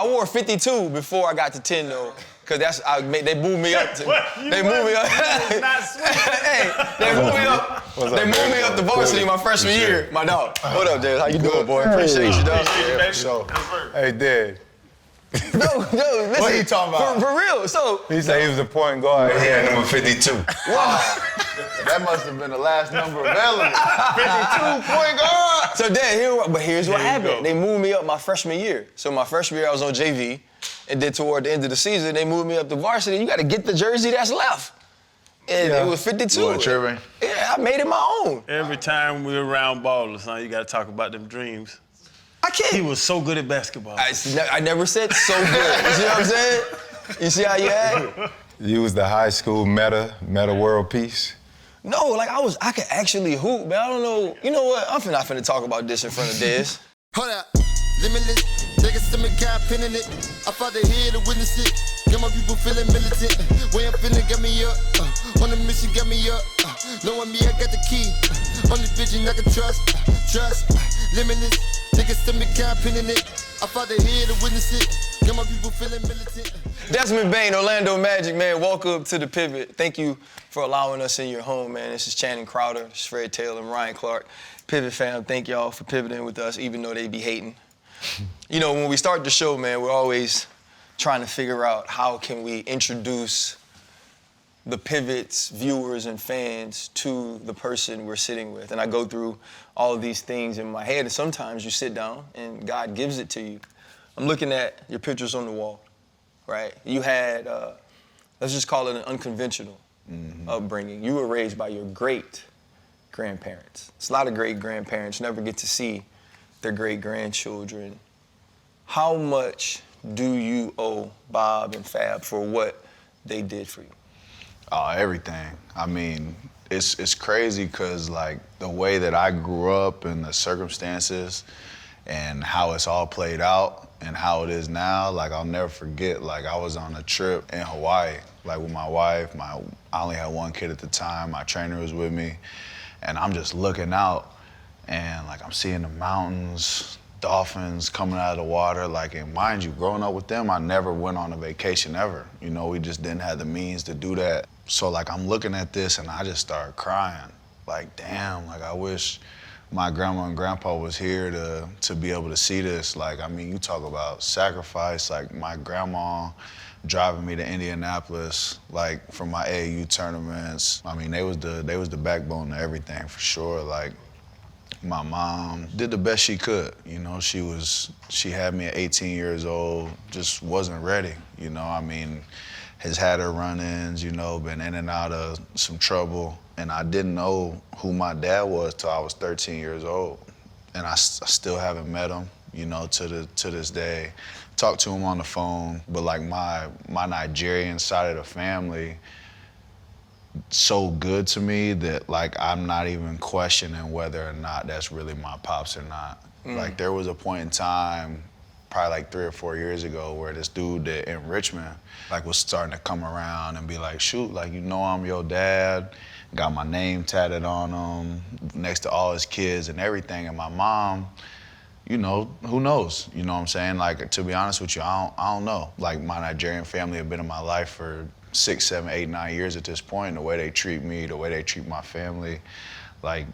I wore 52 before I got to 10 though, cause they moved me up. They moved me up. Hey, they moved me up. They moved me up to varsity my freshman year. My dog. What up, Dad? How you doing, boy? Appreciate you, dog. Yeah, so, hey, Dad. No, listen. What are you talking about? For real. So he said he was the point guard. Yeah, number 52. Wow. That must have been the last number available. 52 point guard. So Dad, here's what happened. They moved me up my freshman year. So my freshman year I was on JV, and then toward the end of the season they moved me up to varsity. You got to get the jersey that's left. And it was 52. You tripping? Yeah, I made it my own. Every time we're around ballers, son, you got to talk about them dreams. I can't. He was so good at basketball. I never said so good. You see what I'm saying? You see how you act? You was the high school meta world peace? No, like I could actually hoop, man. I don't know. You know what? I'm not finna talk about this in front of Des. Hold up, limitless. Take a stomach, got pinning it. I fought the head to witness it. Got my people feeling militant. Way I'm finna get me up. On the mission, get me up. Knowing me, I got the key. On the vision, I can trust. Limitless. Take a stomach, got pinning it. I fought the head to witness it. Got my people feeling militant. Desmond Bane, Orlando Magic, man. Welcome to the Pivot. Thank you for allowing us in your home, man. This is Channing Crowder, this is Fred Taylor, and Ryan Clark. Pivot fam, thank y'all for pivoting with us, even though they be hating. You know, when we start the show, man, we're always trying to figure out how can we introduce the Pivot's viewers and fans to the person we're sitting with. And I go through all of these things in my head, and sometimes you sit down and God gives it to you. I'm looking at your pictures on the wall, right? You had, let's just call it an unconventional upbringing. You were raised by your great-grandparents. It's a lot of great-grandparents never get to see their great-grandchildren. How much do you owe Bob and Fab for what they did for you? Everything. I mean, it's crazy because, like, the way that I grew up and the circumstances and how it's all played out and how it is now, like, I'll never forget, like, I was on a trip in Hawaii, like, with my wife. I only had one kid at the time. My trainer was with me. And I'm just looking out, and, like, I'm seeing the mountains, dolphins coming out of the water. Like, and mind you, growing up with them, I never went on a vacation ever. You know, we just didn't have the means to do that. So, like, I'm looking at this, and I just started crying. Like, damn, like, I wish my grandma and grandpa was here to be able to see this. Like, I mean, you talk about sacrifice. Like, my grandma driving me to Indianapolis, like, for my AAU tournaments. I mean, they was the backbone of everything, for sure. Like, my mom did the best she could. You know, she had me at 18 years old, just wasn't ready. You know, I mean, has had her run-ins, you know, been in and out of some trouble. And I didn't know who my dad was till I was 13 years old. And I still haven't met him, you know, to this day. Talked to him on the phone, but like my Nigerian side of the family, so good to me that, like, I'm not even questioning whether or not that's really my pops or not. Like, there was a point in time, probably like 3 or 4 years ago, where this dude in Richmond, like, was starting to come around and be like, shoot, like, you know I'm your dad, got my name tatted on him, next to all his kids and everything, and my mom, you know, who knows? You know what I'm saying? Like, to be honest with you, I don't know. Like, my Nigerian family have been in my life for 6, 7, 8, 9 years at this point. The way they treat me, the way they treat my family, like,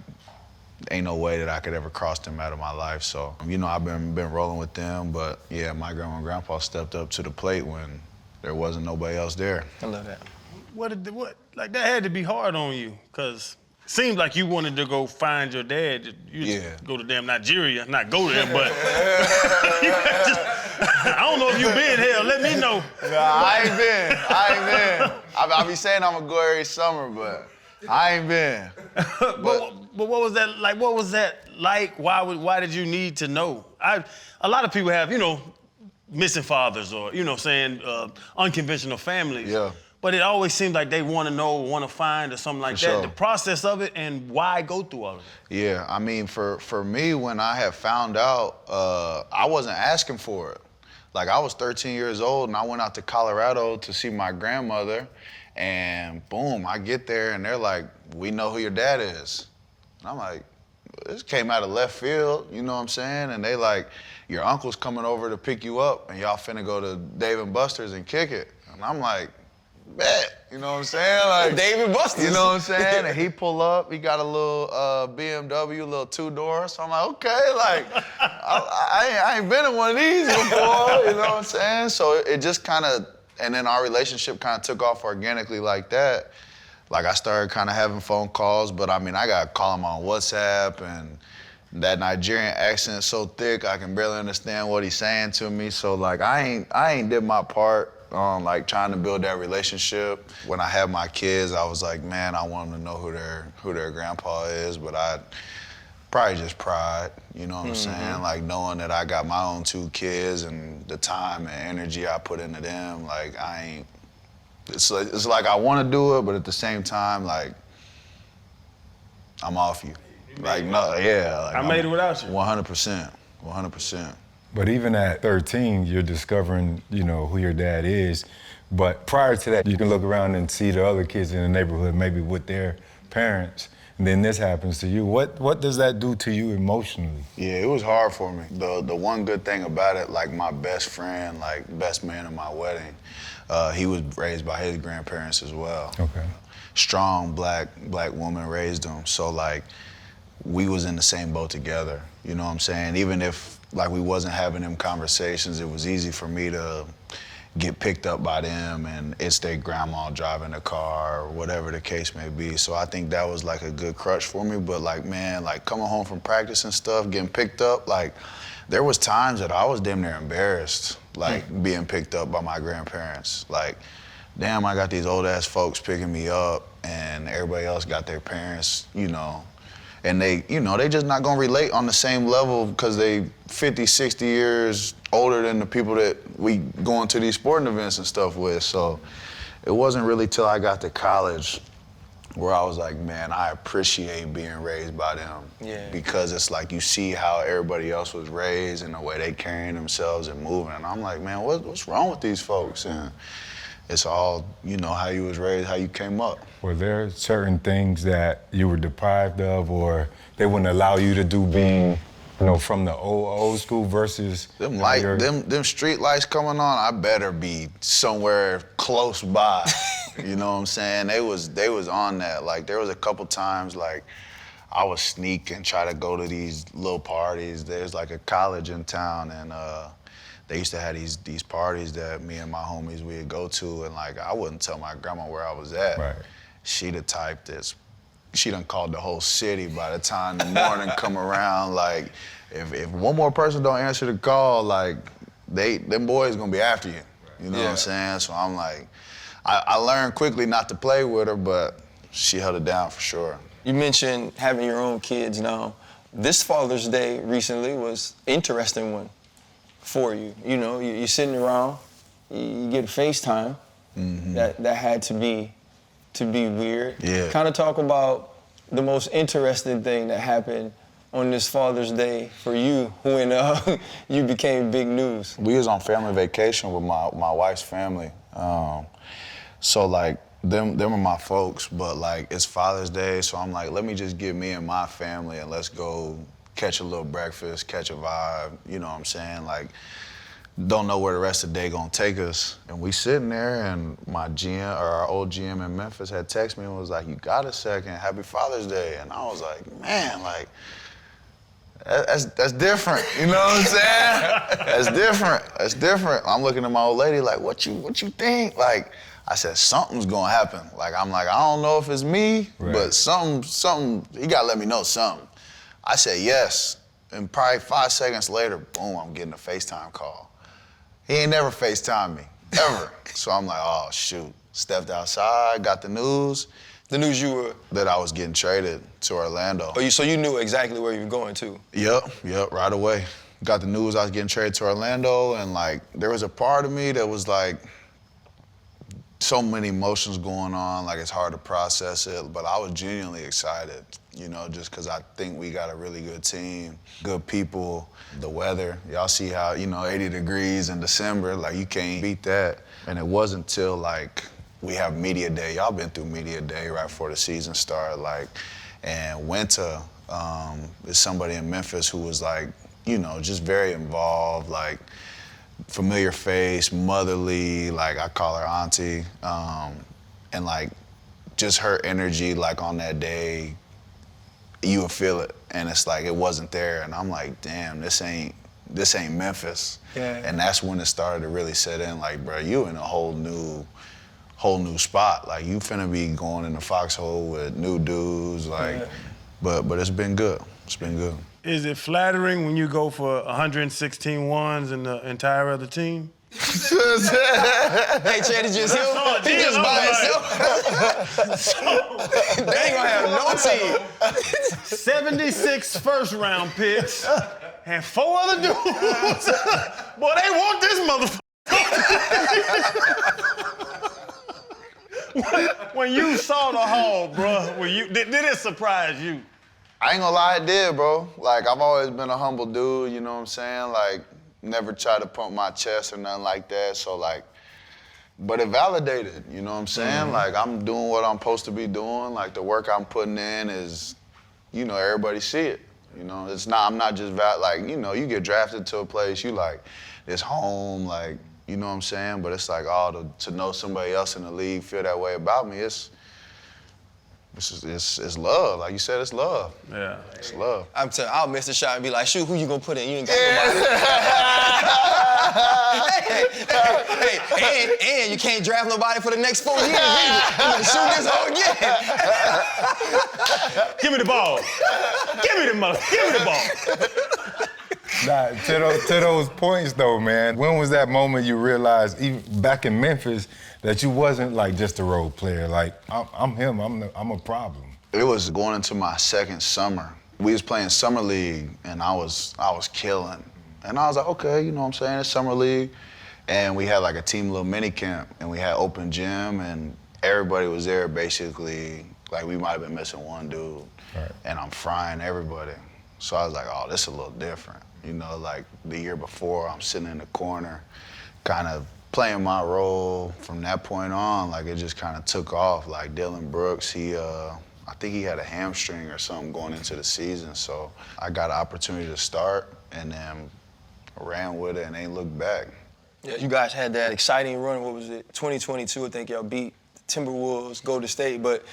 ain't no way that I could ever cross them out of my life. So, you know, I've been rolling with them, but yeah, my grandma and grandpa stepped up to the plate when there wasn't nobody else there. I love that. Like, that had to be hard on you, because it seemed like you wanted to go find your dad. You go to damn Nigeria, not go there, but I don't know if you been here. Let me know. Nah, I ain't been. I be saying I'm gonna go every summer, but I ain't been. But what was that like? What was that like? Why did you need to know? A lot of people have, you know, missing fathers or, you know, saying unconventional families. Yeah. But it always seems like they want to know, want to find, or something like that. Sure. The process of it and why go through all of it. Yeah, I mean, for me, when I had found out, I wasn't asking for it. Like, I was 13 years old, and I went out to Colorado to see my grandmother, and boom, I get there, and they're like, we know who your dad is. And I'm like, this came out of left field, you know what I'm saying? And they like, your uncle's coming over to pick you up and y'all finna go to Dave & Buster's and kick it. And I'm like, bet, you know what I'm saying? Like, Dave & Buster's. You know what I'm saying? And he pull up, he got a little BMW, a little 2-door. So I'm like, okay, like, I ain't been in one of these before, you know what I'm saying? So it just kind of, and then our relationship kind of took off organically like that. Like, I started kind of having phone calls, but I mean, I got to call him on WhatsApp, and that Nigerian accent so thick, I can barely understand what he's saying to me. So, like, I ain't did my part on, like, trying to build that relationship. When I had my kids, I was like, man, I want them to know who their grandpa is, but I probably just pride, you know what I'm saying? Like, knowing that I got my own 2 kids and the time and energy I put into them, like, it's like I want to do it, but at the same time, like, I'm off you. Like, no, yeah. Like, I made it without you. 100%. But even at 13, you're discovering, you know, who your dad is. But prior to that, you can look around and see the other kids in the neighborhood, maybe with their parents, and then this happens to you. What does that do to you emotionally? Yeah, it was hard for me. The one good thing about it, like, my best friend, like, best man at my wedding, he was raised by his grandparents as well. Okay. Strong black woman raised him. So, like, we was in the same boat together, you know what I'm saying? Even if, like, we wasn't having them conversations, it was easy for me to get picked up by them and it's their grandma driving the car or whatever the case may be. So I think that was, like, a good crutch for me. But, like, man, like, coming home from practice and stuff, getting picked up, like, there was times that I was damn near embarrassed, like, being picked up by my grandparents. Like, damn, I got these old-ass folks picking me up and everybody else got their parents, you know, and they, you know, they just not gonna relate on the same level because they 50, 60 years older than the people that we going to these sporting events and stuff with. So it wasn't really till I got to college where I was like, man, I appreciate being raised by them. Yeah. Because it's like you see how everybody else was raised and the way they carrying themselves and moving. And I'm like, man, what's wrong with these folks? And it's all, you know, how you was raised, how you came up. Were there certain things that you were deprived of or they wouldn't allow you to do being, you know, from the old school versus Them them street lights coming on, I better be somewhere close by. You know what I'm saying? They was on that. Like, there was a couple times, like, I would sneak and try to go to these little parties. There's, like, a college in town, and they used to have these parties that me and my homies we'd go to, and, like, I wouldn't tell my grandma where I was at. Right. She the type she done called the whole city by the time the morning come around. Like, if one more person don't answer the call, like, them boys gonna be after you. You know what I'm saying? So I'm like, I learned quickly not to play with her, but she held it down for sure. You mentioned having your own kids now. This Father's Day recently was an interesting one for you. You know, you're sitting around, you get FaceTime. That had to be weird. Yeah. Kind of talk about the most interesting thing that happened on this Father's Day for you when you became big news. We was on family vacation with my wife's family. So, like, them are my folks, but, like, it's Father's Day, so I'm like, let me just get me and my family and let's go catch a little breakfast, catch a vibe, you know what I'm saying? Like, don't know where the rest of the day gonna take us. And we sitting there, and our old GM in Memphis had texted me and was like, you got a second, happy Father's Day. And I was like, man, like, that's different, you know what I'm saying? That's different. I'm looking at my old lady like, what you think? Like, I said, something's gonna happen. Like, I'm like, I don't know if it's me, but something, he gotta let me know something. I said yes, and probably 5 seconds later, boom, I'm getting a FaceTime call. He ain't never FaceTimed me, ever. So I'm like, oh, shoot. Stepped outside, got the news. The news you were... That I was getting traded to Orlando. So you knew exactly where you were going to? Yep, right away. Got the news I was getting traded to Orlando, and, like, there was a part of me that was, like, so many emotions going on, like, it's hard to process it, but I was genuinely excited, you know, just because I think we got a really good team, good people, the weather. Y'all see how, you know, 80 degrees in December, like, you can't beat that. And it wasn't till, like, we have media day. Y'all been through media day right before the season started, like, and went to It's somebody in Memphis who was like, you know, just very involved, like familiar face, motherly, like I call her auntie, and like just her energy, like on that day, you would feel it, and it's like it wasn't there, and I'm like, damn, this ain't Memphis. Yeah. And that's when it started to really set in, like, bro, you in a whole new spot. Like, you finna be going in the foxhole with new dudes, like, Yeah. but it's been good. It's been good. Is it flattering when you go for 116 ones and the entire other team? Hey, Chad, it's just him. He just by himself. They ain't gonna have no team. 76 first-round picks and 4 other dudes. Boy, they want this motherfucker. When you saw the haul, bro, did it surprise you? I ain't gonna lie, it did, bro. Like, I've always been a humble dude, you know what I'm saying? Like, never tried to pump my chest or nothing like that, so like, but it validated, you know what I'm saying? Mm-hmm. Like, I'm doing what I'm supposed to be doing. Like, the work I'm putting in is, you know, everybody see it. You know, I'm not just like, you know, you get drafted to a place, you like, it's home, like, you know what I'm saying? But it's like, to know somebody else in the league feel that way about me, it's love. Like you said, it's love. Yeah. It's love. I'm telling you, I'll miss the shot and be like, shoot, who you gonna put in? You ain't got nobody. and you can't draft nobody for the next 4 years either. You gonna shoot this whole again. Give me the ball. Give me the ball. Nah, to those points though, man, when was that moment you realized, even back in Memphis, that you wasn't like just a role player? Like, I'm him, I'm a problem. It was going into my second summer. We was playing summer league, and I was killing. And I was like, okay, you know what I'm saying, it's summer league. And we had like a team little mini camp, and we had open gym, and everybody was there basically. Like, we might have been missing one dude, Right. And I'm frying everybody. So I was like, oh, this is a little different. You know, like the year before, I'm sitting in the corner, kind of playing my role. From that point on, like, it just kind of took off. Like Dylan Brooks, I think he had a hamstring or something going into the season, so I got an opportunity to start, and then ran with it and ain't looked back. Yeah, you guys had that exciting run. What was it? 2022, I think y'all beat Timberwolves, Golden State, but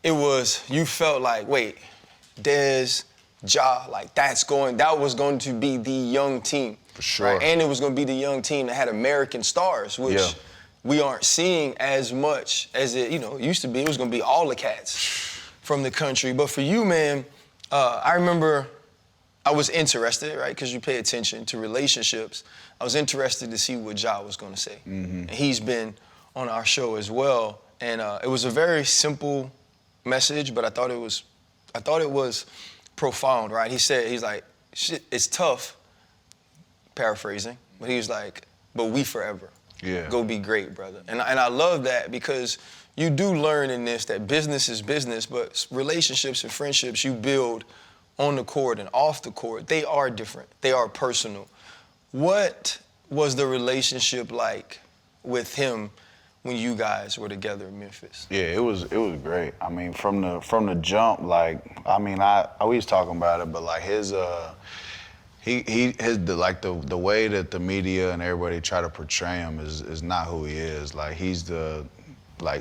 it was, you felt like, wait, Des, Ja, like that was going to be the young team. For sure. Right? And it was going to be the young team that had American stars, which we aren't seeing as much as it, used to be. It was going to be all the cats from the country. But for you, man, I remember I was interested, right, because you pay attention to relationships. I was interested to see what Ja was going to say. Mm-hmm. And he's been on our show as well. And it was a very simple message, but I thought it was profound, right? He's like, shit, it's tough, paraphrasing, but he was like, but we forever. Yeah. Go be great, brother. And I love that, because you do learn in this that business is business, but relationships and friendships you build on the court and off the court, they are different. They are personal. What was the relationship like with him when you guys were together in Memphis? Yeah, it was great. I mean, from the jump, like, I mean, we was talking about it, but like the way that the media and everybody try to portray him is not who he is. Like, he's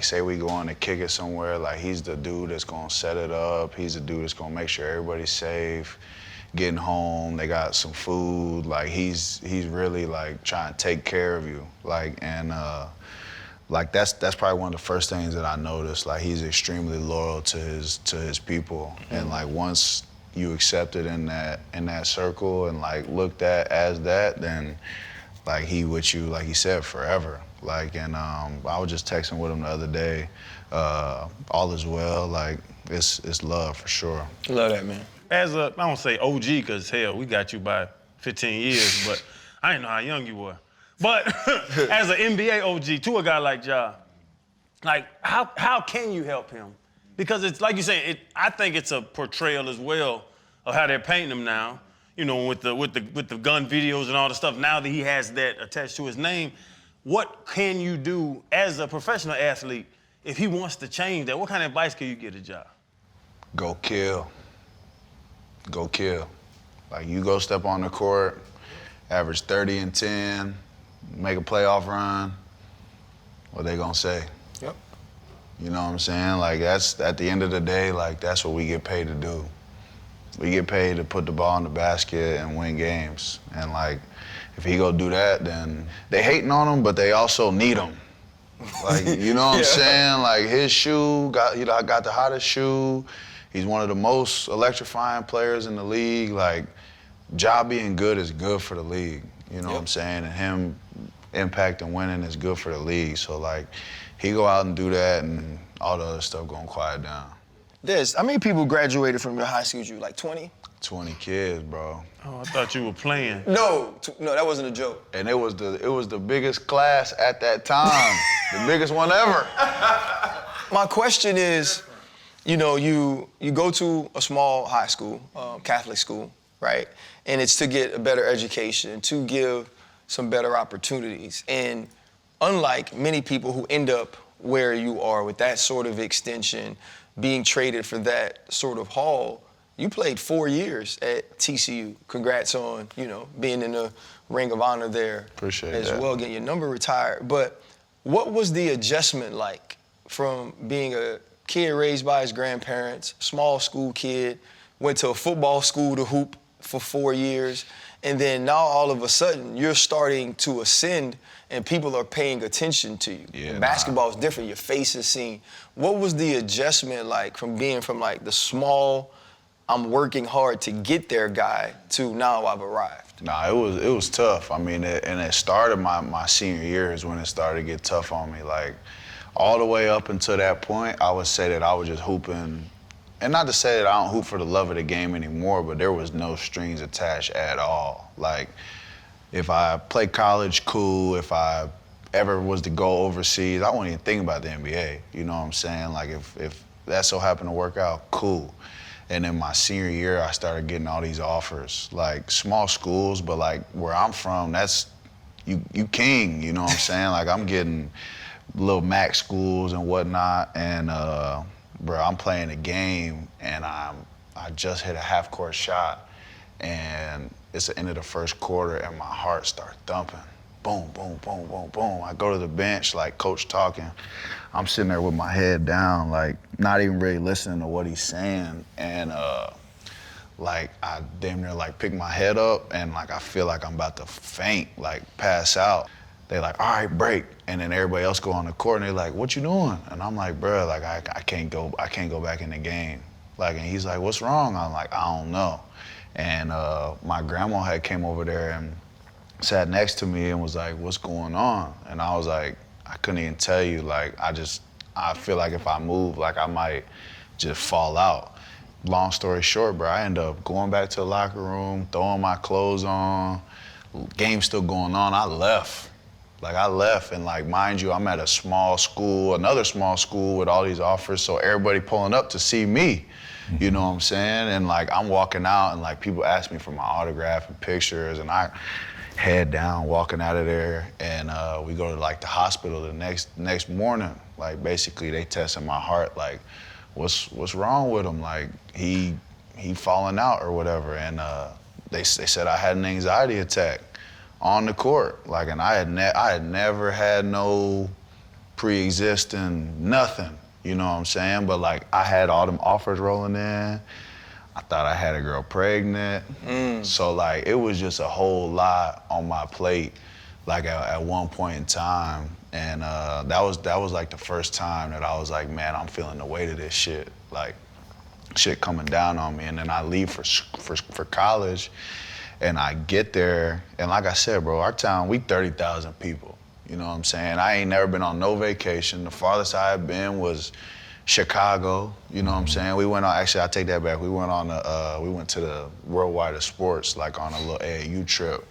say we going to kick it somewhere, like, he's the dude that's gonna set it up. He's the dude that's gonna make sure everybody's safe, getting home, they got some food. Like, he's really like trying to take care of you. Like, and like that's probably one of the first things that I noticed. Like, he's extremely loyal to his people. Mm-hmm. And like, once you accepted in that circle and like looked at as that, then like he with you, like he said, forever. Like, and I was just texting with him the other day. All is well. Like, it's love for sure. Love that, man. As I don't say OG, because hell, we got you by 15 years, but I didn't know how young you were. But as an NBA OG to a guy like Ja, like, how can you help him? Because it's like you say, I think it's a portrayal as well of how they're painting him now. You know, with the gun videos and all the stuff. Now that he has that attached to his name, what can you do as a professional athlete if he wants to change that? What kind of advice can you give to Ja? Go kill. go kill. Like, you go step on the court, average 30 and 10, make a playoff run, what they gonna say? Yep. You know what I'm saying? Like, that's, at the end of the day, like, that's what we get paid to do. We get paid to put the ball in the basket and win games. And, like, if he go do that, then they hating on him, but they also need him. Like, you know what I'm saying? Like, his shoe, got the hottest shoe. He's one of the most electrifying players in the league. Like, Ja being good is good for the league. You know what I'm saying? And him impact and winning is good for the league. So, like, he go out and do that, and all the other stuff gonna quiet down. Des, how many people graduated from your high school? You like 20? 20 kids, bro. Oh, I thought you were playing. No, that wasn't a joke. And it was the biggest class at that time, the biggest one ever. My question is, you know, you go to a small high school, Catholic school, right? And it's to get a better education, to give some better opportunities. And unlike many people who end up where you are with that sort of extension, being traded for that sort of haul, you played 4 years at TCU. Congrats on, you know, being in the Ring of Honor there. Appreciate as that. well, getting your number retired. But what was the adjustment like from being a kid raised by his grandparents, small school kid, went to a football school to hoop for 4 years, and then now all of a sudden you're starting to ascend and people are paying attention to you. Yeah, Basketball is different, your face is seen. What was the adjustment like from being from like the small, I'm working hard to get there guy to now I've arrived? Nah, it was tough. I mean, it started my senior year is when it started to get tough on me. Like, all the way up until that point, I would say that I was just hooping. And not to say that I don't hoop for the love of the game anymore, but there was no strings attached at all. Like, if I play college, cool. If I ever was to go overseas, I wouldn't even think about the NBA. You know what I'm saying? Like, if that so happened to work out, cool. And then my senior year, I started getting all these offers, like small schools, but like where I'm from, that's, you king, you know what I'm saying? Like, I'm getting little MAC schools and whatnot, and bro, I'm playing a game, and I just hit a half-court shot, and it's the end of the first quarter, and my heart starts thumping. Boom, boom, boom, boom, boom. I go to the bench, like coach talking. I'm sitting there with my head down, like not even really listening to what he's saying, and like I damn near like pick my head up, and like I feel like I'm about to faint, like pass out. They like, all right, break. And then everybody else go on the court and they like, what you doing? And I'm like, bro, like I can't go back in the game. Like, and he's like, what's wrong? I'm like, I don't know. And my grandma had came over there and sat next to me and was like, what's going on? And I was like, I couldn't even tell you. Like, I feel like if I move, like I might just fall out. Long story short, bro, I end up going back to the locker room, throwing my clothes on, game still going on, I left. Like, I left, and like, mind you, I'm at a small school, another small school with all these offers, so everybody pulling up to see me, you know what I'm saying? And like, I'm walking out, and like, people ask me for my autograph and pictures, and I head down, walking out of there, and we go to like the hospital the next morning. Like, basically, they testing my heart, like, what's wrong with him? Like, he falling out or whatever, and they said I had an anxiety attack on the court, like, and I had never had no pre-existing nothing, you know what I'm saying? But like, I had all them offers rolling in. I thought I had a girl pregnant. So like, it was just a whole lot on my plate, like at one point in time. And that was like the first time that I was like, man, I'm feeling the weight of this shit, like shit coming down on me. And then I leave for college. And I get there, and like I said, bro, our town, we 30,000 people. You know what I'm saying? I ain't never been on no vacation. The farthest I had been was Chicago. You know what I'm saying? We went on, actually, I take that back. We went to the Worldwide of Sports, like on a little AAU trip.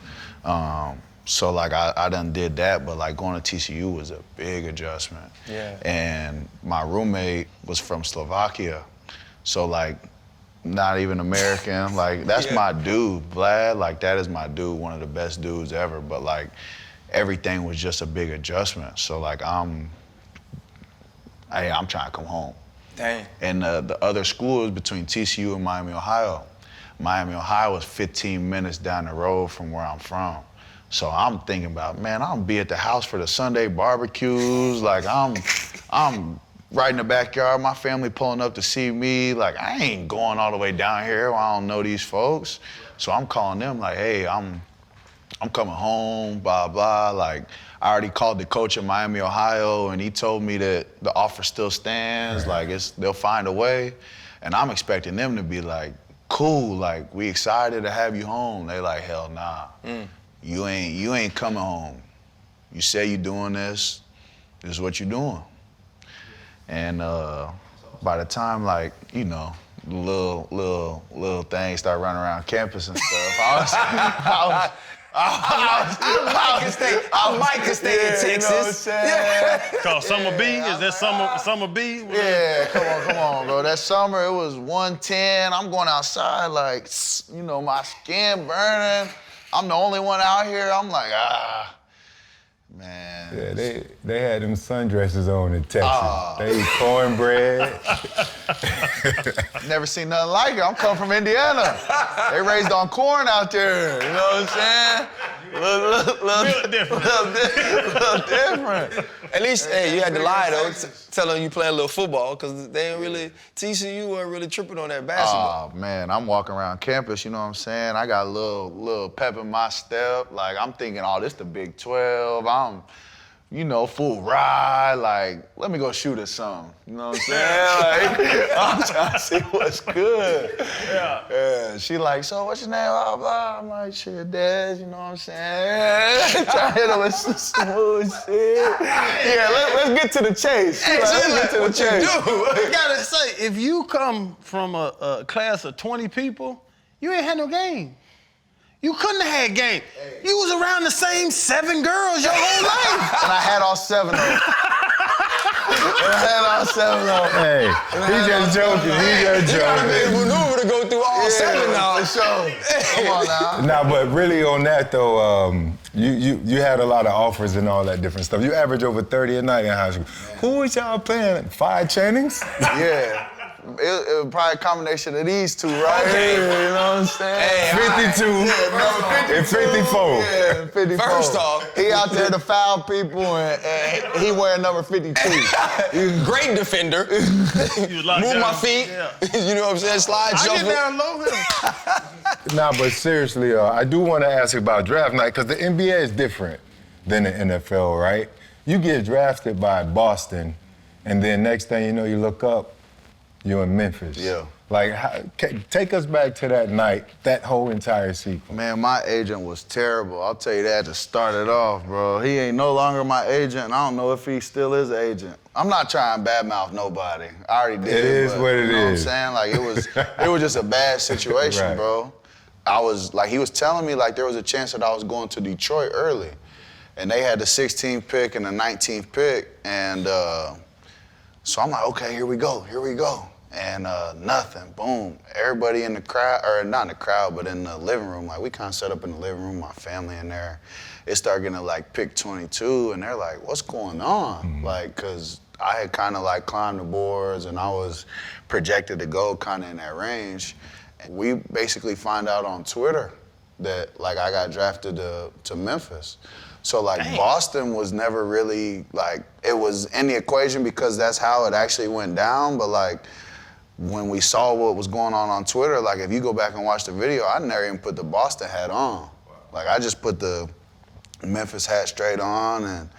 So like, I done did that, but like going to TCU was a big adjustment. Yeah. And my roommate was from Slovakia. So like, not even American, like that's my dude, Vlad, like that is my dude, one of the best dudes ever, but like everything was just a big adjustment. So like I'm trying to come home. Dang. And the other schools between TCU and Miami, Ohio, Miami, Ohio is 15 minutes down the road from where I'm from. So I'm thinking about, man, I'm gonna be at the house for the Sunday barbecues. Like I'm right in the backyard, my family pulling up to see me. Like I ain't going all the way down here where I don't know these folks. So I'm calling them like, hey, I'm coming home, blah, blah. Like, I already called the coach in Miami, Ohio, and he told me that the offer still stands. Like, they'll find a way. And I'm expecting them to be like, cool, like, we excited to have you home. They like, hell nah. You ain't coming home. You say you doing this is what you're doing. And by the time, like, you know, little things start running around campus and stuff, I might can stay in Texas. You know what I'm saying? Called Summer B? Is that Summer B? Yeah, come on, bro. That summer, it was 110. I'm going outside, like, you know, my skin burning. I'm the only one out here. I'm like, man. Yeah, they had them sundresses on in Texas. They eat cornbread. Never seen nothing like it. I'm coming from Indiana. They raised on corn out there. You know what I'm saying? Little different. At least, hey, you had to lie though, tell them you playing a little football, because they ain't really, TCU weren't really tripping on that basketball. Oh man, I'm walking around campus, you know what I'm saying? I got a little pep in my step. Like I'm thinking, oh, this the Big 12. I'm, you know, full ride. Like, let me go shoot at something. You know what I'm saying? Like, I'm trying to see what's good. Yeah. She like, so what's your name? Blah, blah. I'm like, shit, Des, you know what I'm saying? Trying to hit her with some smooth shit. Yeah, let's get to the chase. Hey, let's get to the chase. I gotta say, if you come from a class of 20 people, you ain't had no game. You couldn't have had game. You was around the same 7 girls your whole life. And I had all 7 of them. Hey, he just joking. He just You gotta joking. be able to maneuver to go through all 7 now. For sure. Come on now. Nah, but really on that though, you had a lot of offers and all that different stuff. You average over 30 a night in high school. Who was y'all playing? 5 Channings? Yeah. It was probably a combination of these two right here, you know what I'm saying? Hey, 52 and 54. Yeah, 54. First off, he out there to foul people and he wearing number 52. great defender. You was locked Move down. my feet. Yeah. You know what I'm saying? Slide, I shuffle. get down low him. Nah, but seriously, I do want to ask about draft night, because the NBA is different than the NFL, right? You get drafted by Boston, and then next thing you know, you look up, you're in Memphis. Yeah. Like, take us back to that night, that whole entire sequence. Man, my agent was terrible. I'll tell you that to start it off, bro. He ain't no longer my agent, and I don't know if he still is an agent. I'm not trying to badmouth nobody. I already did. It is but, what it you know is. What I'm saying? Like, it was just a bad situation, Right. bro. I was, like, he was telling me, like, there was a chance that I was going to Detroit early. And they had the 16th pick and the 19th pick, and so I'm like, okay, here we go. And nothing, boom. Everybody in the crowd, or not in the crowd, but in the living room, like we kind of set up in the living room, my family in there. It started getting to like pick 22, and they're like, what's going on? Like, cause I had kind of like climbed the boards and I was projected to go kind of in that range. And we basically find out on Twitter that like I got drafted to Memphis. So like Boston was never really like, it was in the equation because that's how it actually went down, but like, when we saw what was going on Twitter, like if you go back and watch the video, I never even put the Boston hat on. Like I just put the Memphis hat straight on, and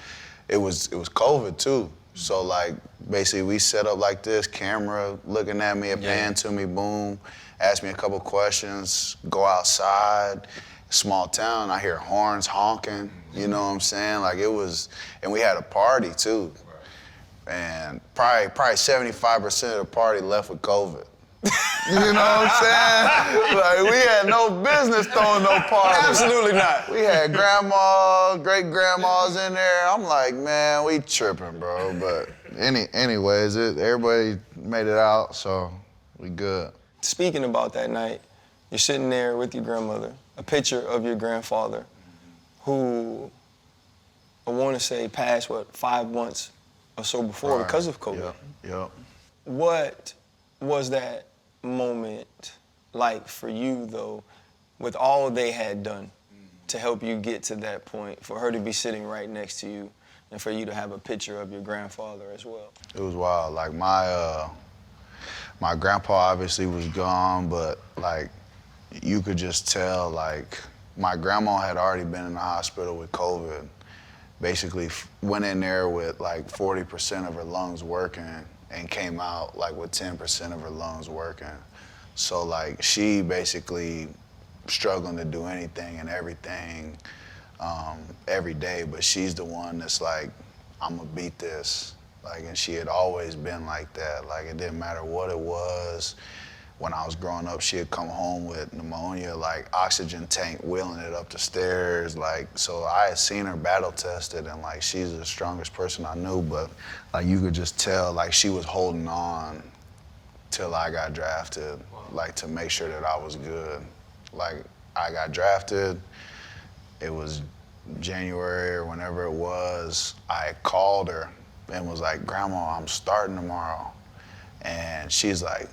it was COVID too. So like basically we set up like this, camera looking at me, a pan to me, boom, ask me a couple questions, go outside, small town, I hear horns honking, you know what I'm saying? Like it was, and we had a party too. And probably 75% of the party left with COVID. You know what I'm saying? Like, we had no business throwing no party. Absolutely not. We had grandmas, great-grandmas in there. I'm like, man, we tripping, bro. But anyways, everybody made it out, so we good. Speaking about that night, you're sitting there with your grandmother, a picture of your grandfather, who I want to say passed, 5 months or so before because of COVID. Yep. What was that moment like for you, though, with all they had done to help you get to that point, for her to be sitting right next to you and for you to have a picture of your grandfather as well? It was wild. Like my grandpa obviously was gone, but like you could just tell, like my grandma had already been in the hospital with COVID. Basically went in there with like 40% of her lungs working and came out like with 10% of her lungs working. So like she basically struggling to do anything and everything every day, but she's the one that's like, I'm gonna beat this. Like, and she had always been like that. Like, it didn't matter what it was. When I was growing up, she had come home with pneumonia, like oxygen tank, wheeling it up the stairs. Like, so I had seen her battle tested, and like she's the strongest person I knew, but like you could just tell like she was holding on till I got drafted, like to make sure that I was good. Like, I got drafted, it was January or whenever it was, I called her and was like, Grandma, I'm starting tomorrow. And she's like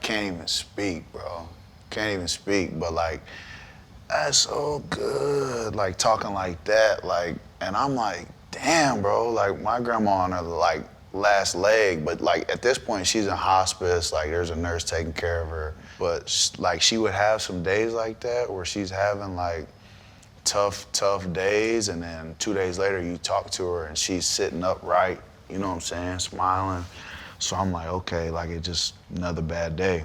can't even speak, bro. Can't even speak, but like, that's so good. Like talking like that, like, and I'm like, damn, bro, like my grandma on her like last leg, but like at this point she's in hospice, like there's a nurse taking care of her. But like she would have some days like that where she's having like tough days, and then 2 days later you talk to her and she's sitting upright, you know what I'm saying, smiling. So I'm like, okay, like it's just another bad day.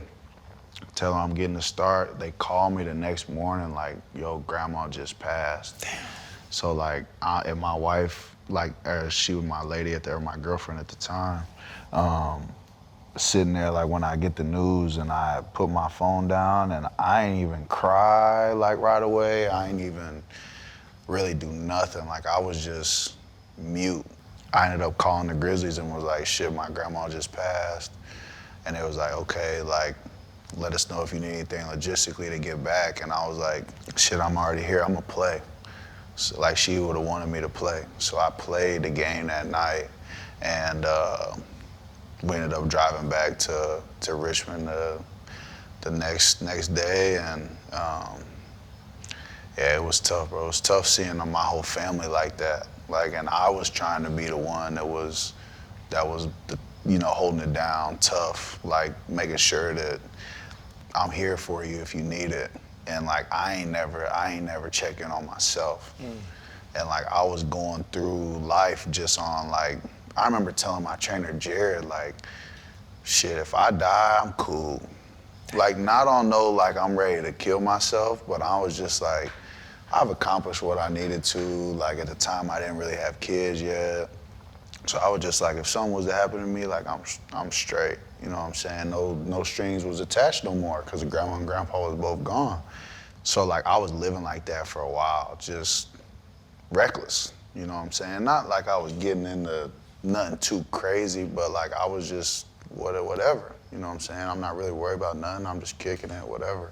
Tell her I'm getting the start. They call me the next morning like, yo, Grandma just passed. Damn. So like, and my wife, like, she was my lady or my girlfriend at the time, sitting there like when I get the news, and I put my phone down and I ain't even cry like right away. I ain't even really do nothing. Like I was just mute. I ended up calling the Grizzlies and was like, shit, my grandma just passed. And it was like, okay, like, let us know if you need anything logistically to get back. And I was like, shit, I'm already here, I'm gonna play. So, like, she would've wanted me to play. So I played the game that night, and we ended up driving back to Richmond the next day, and yeah, it was tough, bro. It was tough seeing my whole family like that. Like, and I was trying to be the one that was holding it down, tough, like making sure that I'm here for you if you need it. And like, I ain't never check in on myself. And like, I was going through life just on like, I remember telling my trainer, Jared, like, shit, if I die, I'm cool. Like, not on no, like, I'm ready to kill myself, but I was just like, I've accomplished what I needed to. Like, at the time, I didn't really have kids yet. So I was just like, if something was to happen to me, like, I'm straight. You know what I'm saying? No strings was attached no more, because grandma and grandpa was both gone. So like, I was living like that for a while, just reckless. You know what I'm saying? Not like I was getting into nothing too crazy, but like, I was just whatever. You know what I'm saying? I'm not really worried about nothing. I'm just kicking it, whatever.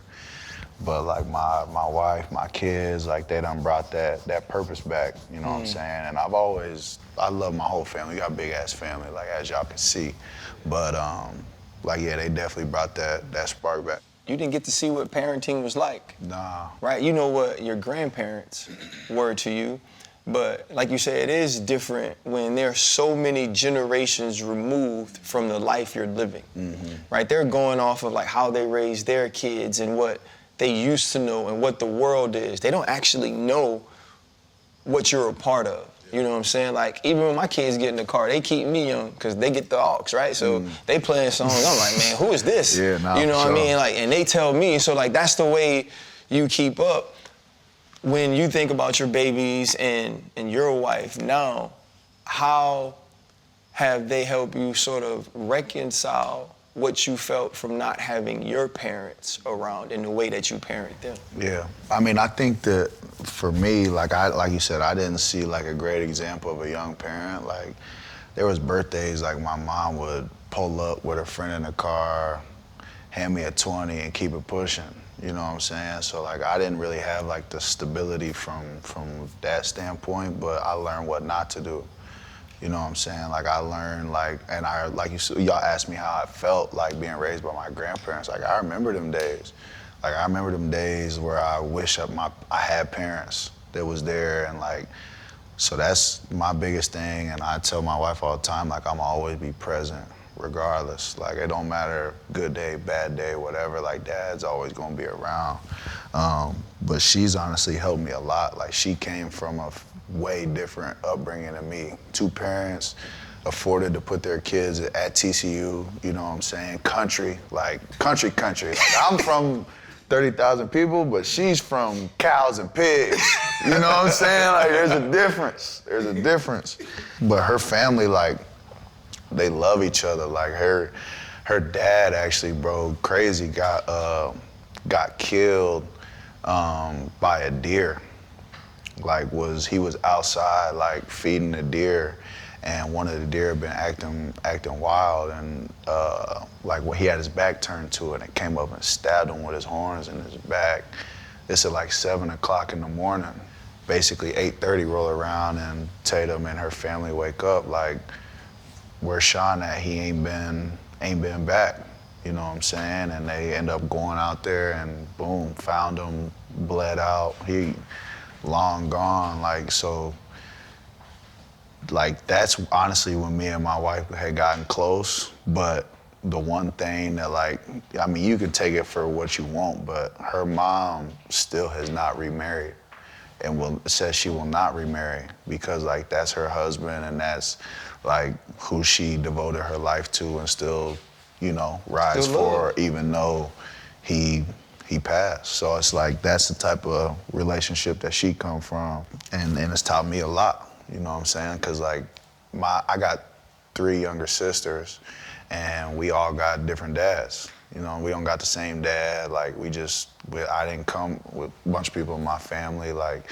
But like my wife, my kids, like they done brought that purpose back, you know what I'm saying? And I love my whole family. We got a big ass family, like as y'all can see. But like, yeah, they definitely brought that spark back. You didn't get to see what parenting was like. Nah. Right? You know what your grandparents were to you, but like you said, it is different when there are so many generations removed from the life you're living, right? They're going off of like how they raised their kids and what they used to know and what the world is. They don't actually know what you're a part of. You know what I'm saying? Like, even when my kids get in the car, they keep me young because they get the aux, right? So they playing songs. I'm like, man, who is this? Yeah, nah, you know what I sure. mean? Like, and they tell me, so like that's the way you keep up. When you think about your babies and your wife now, how have they helped you sort of reconcile what you felt from not having your parents around in the way that you parent them? Yeah, I mean, I think that for me, like you said, I didn't see like a great example of a young parent. Like, there was birthdays, like my mom would pull up with a friend in the car, hand me a 20 and keep it pushing. You know what I'm saying? So like, I didn't really have like the stability from that standpoint, but I learned what not to do. You know what I'm saying? Like I learned y'all asked me how I felt like being raised by my grandparents. Like I remember them days. Like I remember them days where I wish I had parents that was there, and like, so that's my biggest thing. And I tell my wife all the time, like I'm always be present regardless. Like it don't matter, good day, bad day, whatever, like dad's always gonna be around. But she's honestly helped me a lot. Like she came from a way different upbringing than me. 2 parents afforded to put their kids at TCU, you know what I'm saying? Country. Like I'm from 30,000 people, but she's from cows and pigs. You know what I'm saying? Like there's a difference. But her family, like, they love each other. Like her dad actually, bro, crazy, got killed by a deer. Like he was outside like feeding the deer, and one of the deer had been acting wild, and like when he had his back turned to it, and it came up and stabbed him with his horns in his back. It's at like 7 o'clock in the morning. Basically 8:30 roll around and Tatum and her family wake up like, where's Sean at? He ain't been back. You know what I'm saying? And they end up going out there and boom, found him, bled out. He long gone. Like, so, like that's honestly when me and my wife had gotten close. But the one thing that, like, I mean, you can take it for what you want, but her mom still has not remarried and says she will not remarry because like that's her husband and that's like who she devoted her life to and still, you know, rides for, even though he passed. So it's like that's the type of relationship that she come from, and it's taught me a lot. You know what I'm saying? Cause like I got 3 younger sisters, and we all got different dads. You know, we don't got the same dad. Like I didn't come with a bunch of people in my family. Like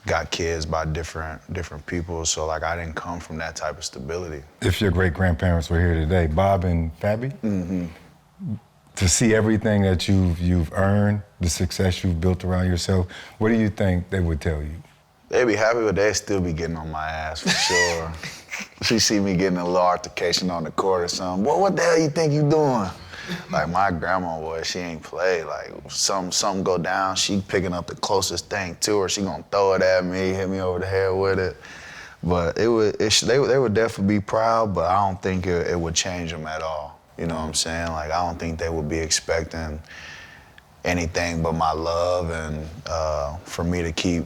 got kids by different people, so like I didn't come from that type of stability. If your great-grandparents were here today, Bob and Fabby, to see everything that you've earned, the success you've built around yourself, what do you think they would tell you? They'd be happy, but they'd still be getting on my ass for sure. She see me getting a little altercation on the court or something. Boy, what the hell you think you doing? Like my grandma, boy, she ain't play. Like something go down, she picking up the closest thing to her. She gonna throw it at me, hit me over the head with it. But they would definitely be proud, but I don't think it would change them at all. You know what I'm saying? Like I don't think they would be expecting anything but my love and for me to keep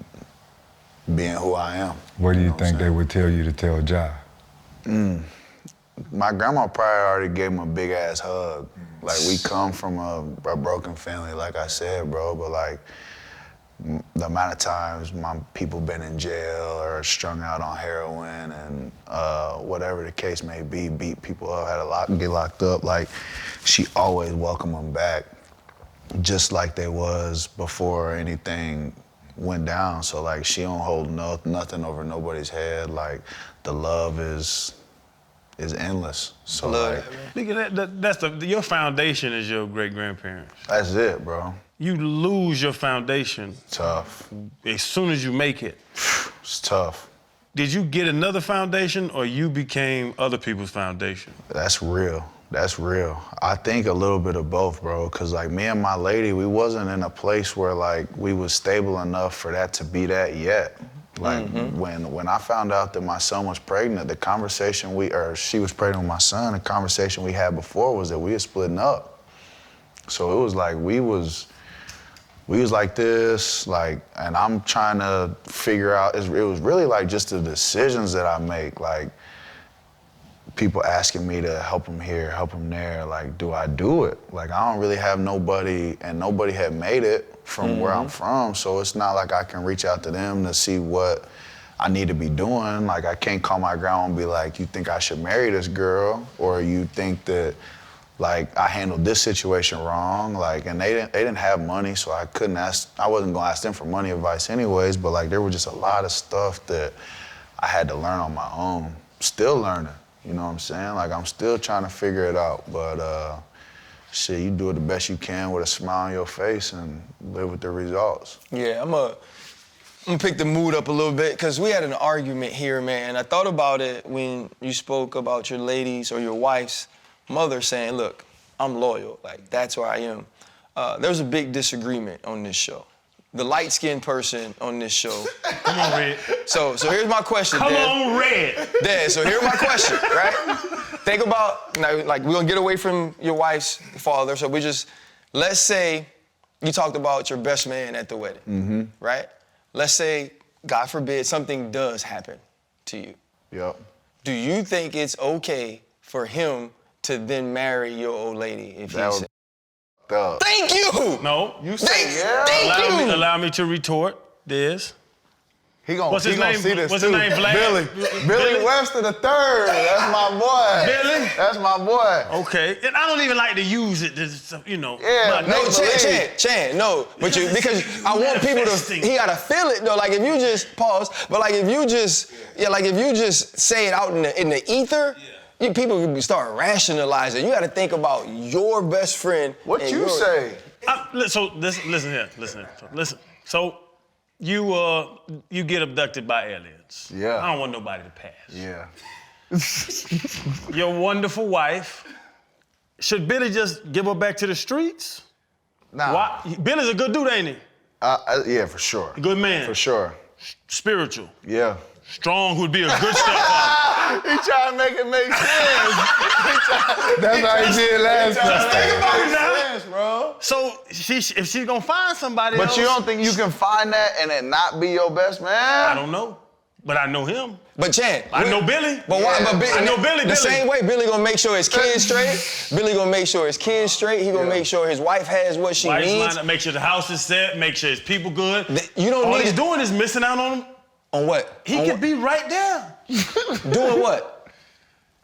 being who I am. What do you think they would tell you to tell Ja? My grandma probably already gave him a big ass hug. Like we come from a broken family, like I said, bro, but like the amount of times my people been in jail or strung out on heroin and whatever the case may be, beat people up, get locked up, like she always welcomed them back just like they was before anything went down. So like she don't hold nothing over nobody's head. Like the love is endless. So like, Nigga, your foundation is your great-grandparents. that's it, bro. You lose your foundation Tough. as soon as you make it. It's tough. Did you get another foundation or you became other people's foundation? That's real. That's real. I think a little bit of both, bro, because like me and my lady, we wasn't in a place where like we was stable enough for that to be that yet. Like when I found out that my son was pregnant, the conversation she was pregnant with my son, the conversation we had before was that we were splitting up. So it was like we was like this, like, and I'm trying to figure out, it was really like just the decisions that I make, like people asking me to help them here, help them there, like, do I do it? Like, I don't really have nobody, and nobody had made it from where I'm from, so it's not like I can reach out to them to see what I need to be doing. Like, I can't call my grandma and be like, you think I should marry this girl? Or you think that, like, I handled this situation wrong? Like, and they didn't have money, so I wasn't gonna ask them for money advice anyways, but like, there was just a lot of stuff that I had to learn on my own. Still learning. You know what I'm saying? Like, I'm still trying to figure it out, but shit, you do it the best you can with a smile on your face and live with the results. Yeah, I'm gonna pick the mood up a little bit because we had an argument here, man. And I thought about it when you spoke about your lady's or your wife's mother saying, look, I'm loyal. Like, that's where I am. There's a big disagreement on this show. The light-skinned person on this show. Come on, Red. So here's my question, Come Dad. on, Red. Dad, so here's my question, right? Think about, now, like, we're gonna get away from your wife's father, so let's say you talked about your best man at the wedding, right? Let's say, God forbid, something does happen to you. Yep. Do you think it's okay for him to then marry your old lady if That he's... would up. Thank you! No. You say yeah? Thank you! Allow me to retort, Des. He gonna, What's his name? see this What's too. his name, Vlad? Billy Webster the third. That's my boy. Billy? That's my boy. Okay. And I don't even like to use it, you know. Yeah, but- No, Chan, no. But because I want people to, Manifesting. he gotta feel it though. Like if you just, pause, but like if you just, like if you just say it out in the ether, people can start rationalizing. You gotta think about your best friend. What and you your- say? So listen here. So you get abducted by aliens. Yeah. I don't want nobody to pass. Yeah. Your wonderful wife. Should Billy just give her back to the streets? Nah. Why? Billy's a good dude, ain't he? Yeah, for sure. Good man. For sure. Spiritual. Yeah. Strong would be a good stepfather. He trying to make it make sense. That's how he did last time. Think about it now. Sense, bro. So if she's gonna find somebody else, But you don't think you can find that and it not be your best man? I don't know. But I know him. But Chan, I know Billy. But why? Yeah. But Billy, I know Billy. The same way Billy gonna make sure his kids straight. Billy gonna make sure his kids straight. He gonna make sure his wife has what she Wife's needs. line, make sure the house is set, make sure his people good. You don't All need he's to- doing is missing out on him. On what? He On could what? be right there. Doing what?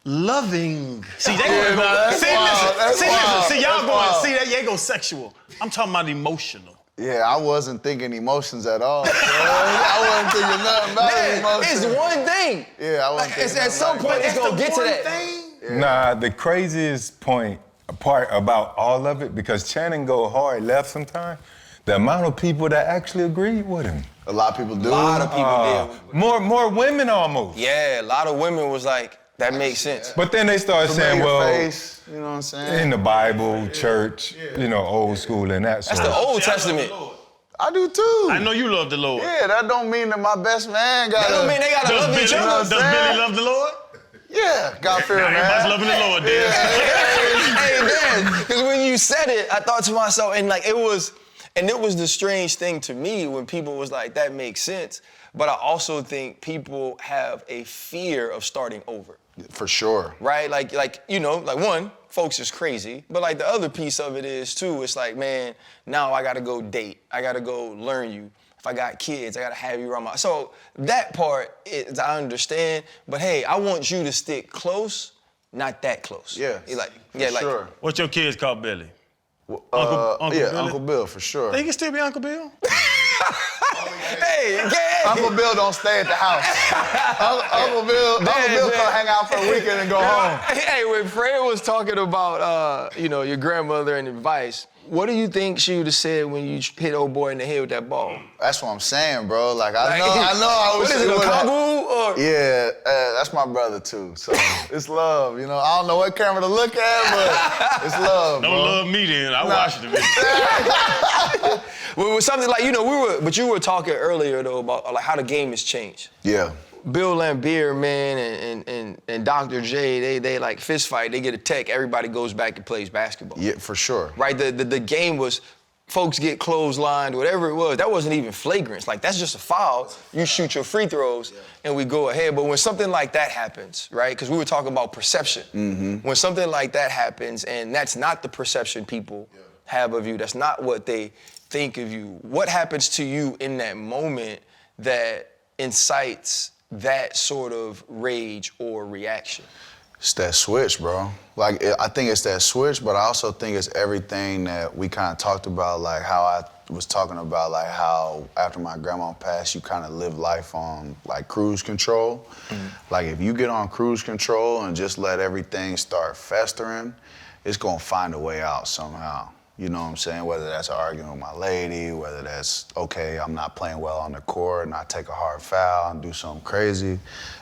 Loving. See, they Yeah, going that's wild. That's wild. See, y'all That's going, wild. see, that go sexual. I'm talking about emotional. Yeah, I wasn't thinking emotions at all. Bro. I wasn't thinking nothing about Man, emotions. it's one thing. Yeah, I wasn't thinking At nothing some about point, it. it's gonna get to that. Nah, the craziest part about all of it, because Channing go hard left sometimes, the amount of people that actually agreed with him. A lot of people do. A lot of people did. More women almost. Yeah, a lot of women was like, that makes sense. But then they started saying, Familiar well, face, you know what I'm saying? in the Bible, church, old school and that sort That's the of. Old Testament. I do too. I know you love the Lord. Yeah, that don't mean that my best man got That don't mean they gotta Does love each Billy, other. does Billy love the Lord? Yeah, God fear, man. Everybody's loving the Lord, Des. Hey, man, because when you said it, I thought to myself, and like it was the strange thing to me when people was like, that makes sense. But I also think people have a fear of starting over. For sure. Right? Like one, folks is crazy, but like the other piece of it is too, it's like, man, now I gotta go date. I gotta go learn you. If I got kids, I gotta have you around so that part is, I understand, but hey, I want you to stick close, not that close. Yeah. Sure. What's your kids called Billy? Uncle Billy? Uncle Bill, for sure. They can still be Uncle Bill? Hey, Uncle Bill don't stay at the house. Uncle Bill come hang out for a weekend and go home. Hey, when Fred was talking about, your grandmother and advice, what do you think she would have said when you hit old boy in the head with that ball? That's what I'm saying, bro. Like I know I was. What is it, a kabu or? Yeah, that's my brother too. So it's love, I don't know what camera to look at, but it's love, Don't bro. love me then. I watched it. Well, it was something like, you were talking earlier though about like how the game has changed. Yeah. Bill Laimbeer, man, and Dr. J, they like fist fight. They get a tech. Everybody goes back and plays basketball. Yeah, for sure. Right. The game was, folks get clotheslined, whatever it was. That wasn't even flagrant. Like that's just a foul. You shoot your free throws, and we go ahead. But when something like that happens, right? Because we were talking about perception. Mm-hmm. When something like that happens, and that's not the perception people have of you. That's not what they think of you. What happens to you in that moment that incites that sort of rage or reaction? It's that switch, bro. Like, I think it's that switch, but I also think it's everything that we kind of talked about, like how I was talking about, like how after my grandma passed, you kind of live life on like cruise control. Mm-hmm. Like if you get on cruise control and just let everything start festering, it's gonna find a way out somehow. You know what I'm saying? Whether that's arguing with my lady, whether that's, okay, I'm not playing well on the court and I take a hard foul and do something crazy.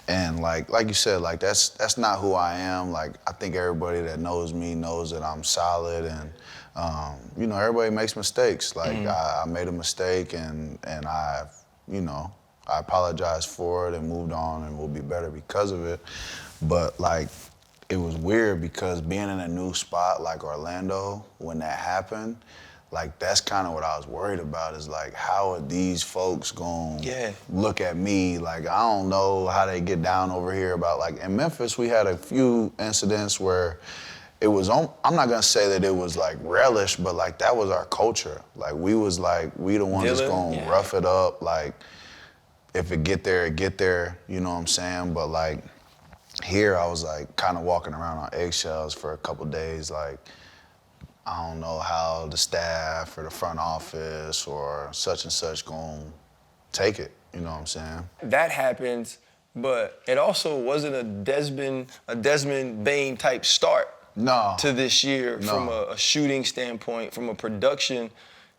And like you said, like that's not who I am. Like I think everybody that knows me knows that I'm solid and you know, everybody makes mistakes. Like I made a mistake and I, you know, I apologized for it and moved on and will be better because of it. But like, it was weird because being in a new spot like Orlando, when that happened, like that's kind of what I was worried about is like, how are these folks gonna look at me? Like, I don't know how they get down over here about like, in Memphis, we had a few incidents where it was, I'm not gonna say that it was like relish, but like that was our culture. Like we was like, we the ones that's gonna rough it up. Like if it get there, you know what I'm saying? But like, here, I was like kind of walking around on eggshells for a couple days. Like, I don't know how the staff or the front office or such and such gonna take it. You know what I'm saying? That happens, but it also wasn't a Desmond Bane type start to this year from a shooting standpoint, from a production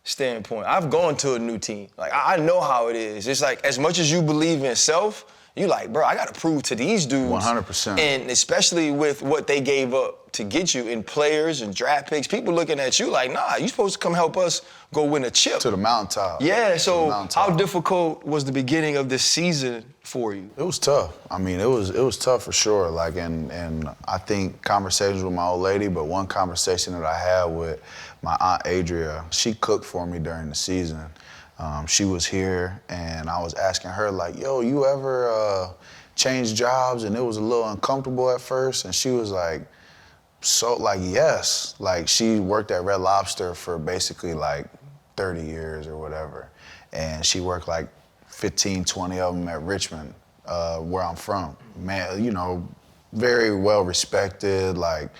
standpoint. I've gone to a new team. Like, I know how it is. It's like, as much as you believe in self, you like, bro, I gotta prove to these dudes. 100%. And especially with what they gave up to get you in players and draft picks, people looking at you like, nah, you supposed to come help us go win a chip. To the mountaintop. Yeah, so how difficult was the beginning of this season for you? It was tough. I mean, it was tough for sure. Like, and I think conversations with my old lady, but one conversation that I had with my Aunt Adria, she cooked for me during the season. She was here, and I was asking her, like, yo, you ever change jobs? And it was a little uncomfortable at first, and she was like, yes. Like, she worked at Red Lobster for basically, like, 30 years or whatever. And she worked, like, 15, 20 of them at Richmond, where I'm from. Man, you know, very well respected, like,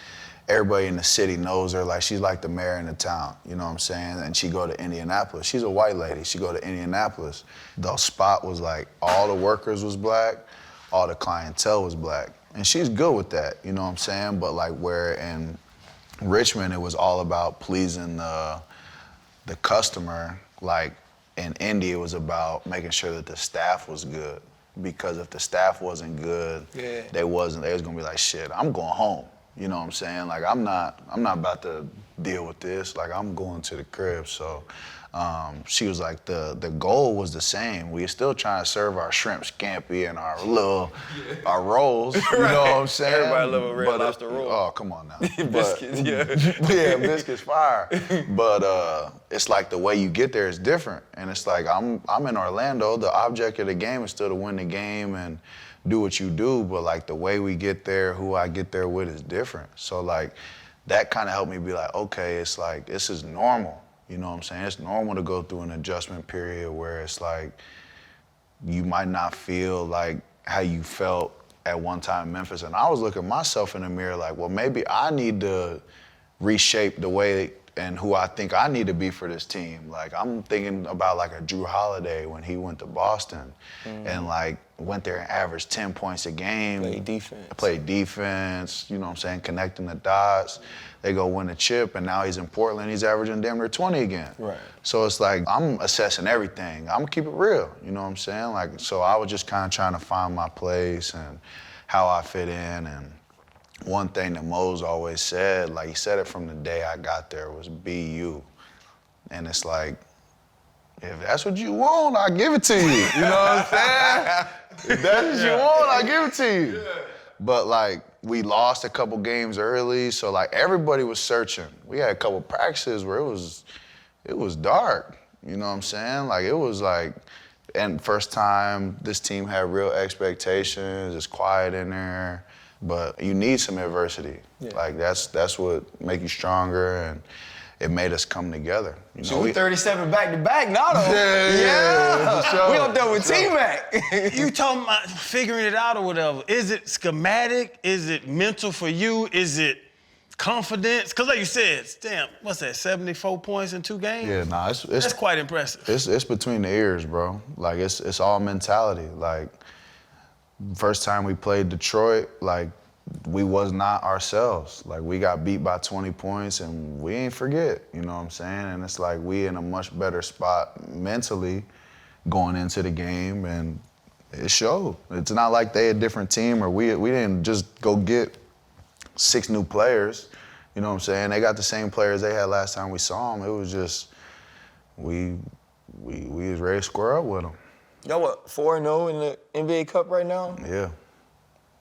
everybody in the city knows her, like she's like the mayor in the town, you know what I'm saying? And she go to Indianapolis. She's a white lady, she go to Indianapolis. The spot was like, all the workers was black, all the clientele was black. And she's good with that, you know what I'm saying? But like where in Richmond, it was all about pleasing the customer. Like in Indy, it was about making sure that the staff was good. Because if the staff wasn't good, they was gonna be like, shit, I'm going home. You know what I'm saying? Like, I'm not about to deal with this. Like, I'm going to the crib. So she was like, the goal was the same. We were still trying to serve our shrimp scampi and our rolls. You know what I'm saying? Everybody love a Red Lobster roll. Oh, come on now. Biscuits, yeah, biscuits fire. But it's like the way you get there is different. And it's like, I'm in Orlando. The object of the game is still to win the game and do what you do, but like the way we get there, who I get there with is different. So like that kind of helped me be like, okay, it's like, this is normal. You know what I'm saying? It's normal to go through an adjustment period where it's like, you might not feel like how you felt at one time in Memphis. And I was looking myself in the mirror like, well, maybe I need to reshape the way and who I think I need to be for this team. Like, I'm thinking about like a Drew Holiday when he went to Boston and like went there and averaged 10 points a game. Played defense, you know what I'm saying, connecting the dots. They go win a chip, and now he's in Portland, he's averaging damn near 20 again. Right. So it's like, I'm assessing everything. I'm gonna keep it real, you know what I'm saying? Like, so I was just kind of trying to find my place and how I fit in. And one thing that Mose always said, like he said it from the day I got there, was be you. And it's like, if that's what you want, I'll give it to you. You know what I'm saying? If that's what you want, I'll give it to you. Yeah. But like, we lost a couple games early, so like everybody was searching. We had a couple practices where it was dark. You know what I'm saying? Like it was like, and first time this team had real expectations, it's quiet in there. But you need some adversity. Yeah. Like that's what make you stronger, and it made us come together. You know, so we 37 back-to-back now, though. Yeah. Sure. We up there with T-Mac. You talking about figuring it out or whatever. Is it schematic? Is it mental for you? Is it confidence? Because like you said, damn, what's that, 74 points in 2 games? Yeah, nah, that's quite impressive. It's between the ears, bro. Like, it's all mentality. Like, first time we played Detroit, like, we was not ourselves. Like, we got beat by 20 points and we ain't forget, you know what I'm saying? And it's like we in a much better spot mentally going into the game, and it showed. It's not like they a different team, or we didn't just go get 6 new players, you know what I'm saying? They got the same players they had last time we saw them. It was just, we was ready to square up with them. Y'all what, 4-0 in the NBA Cup right now? Yeah.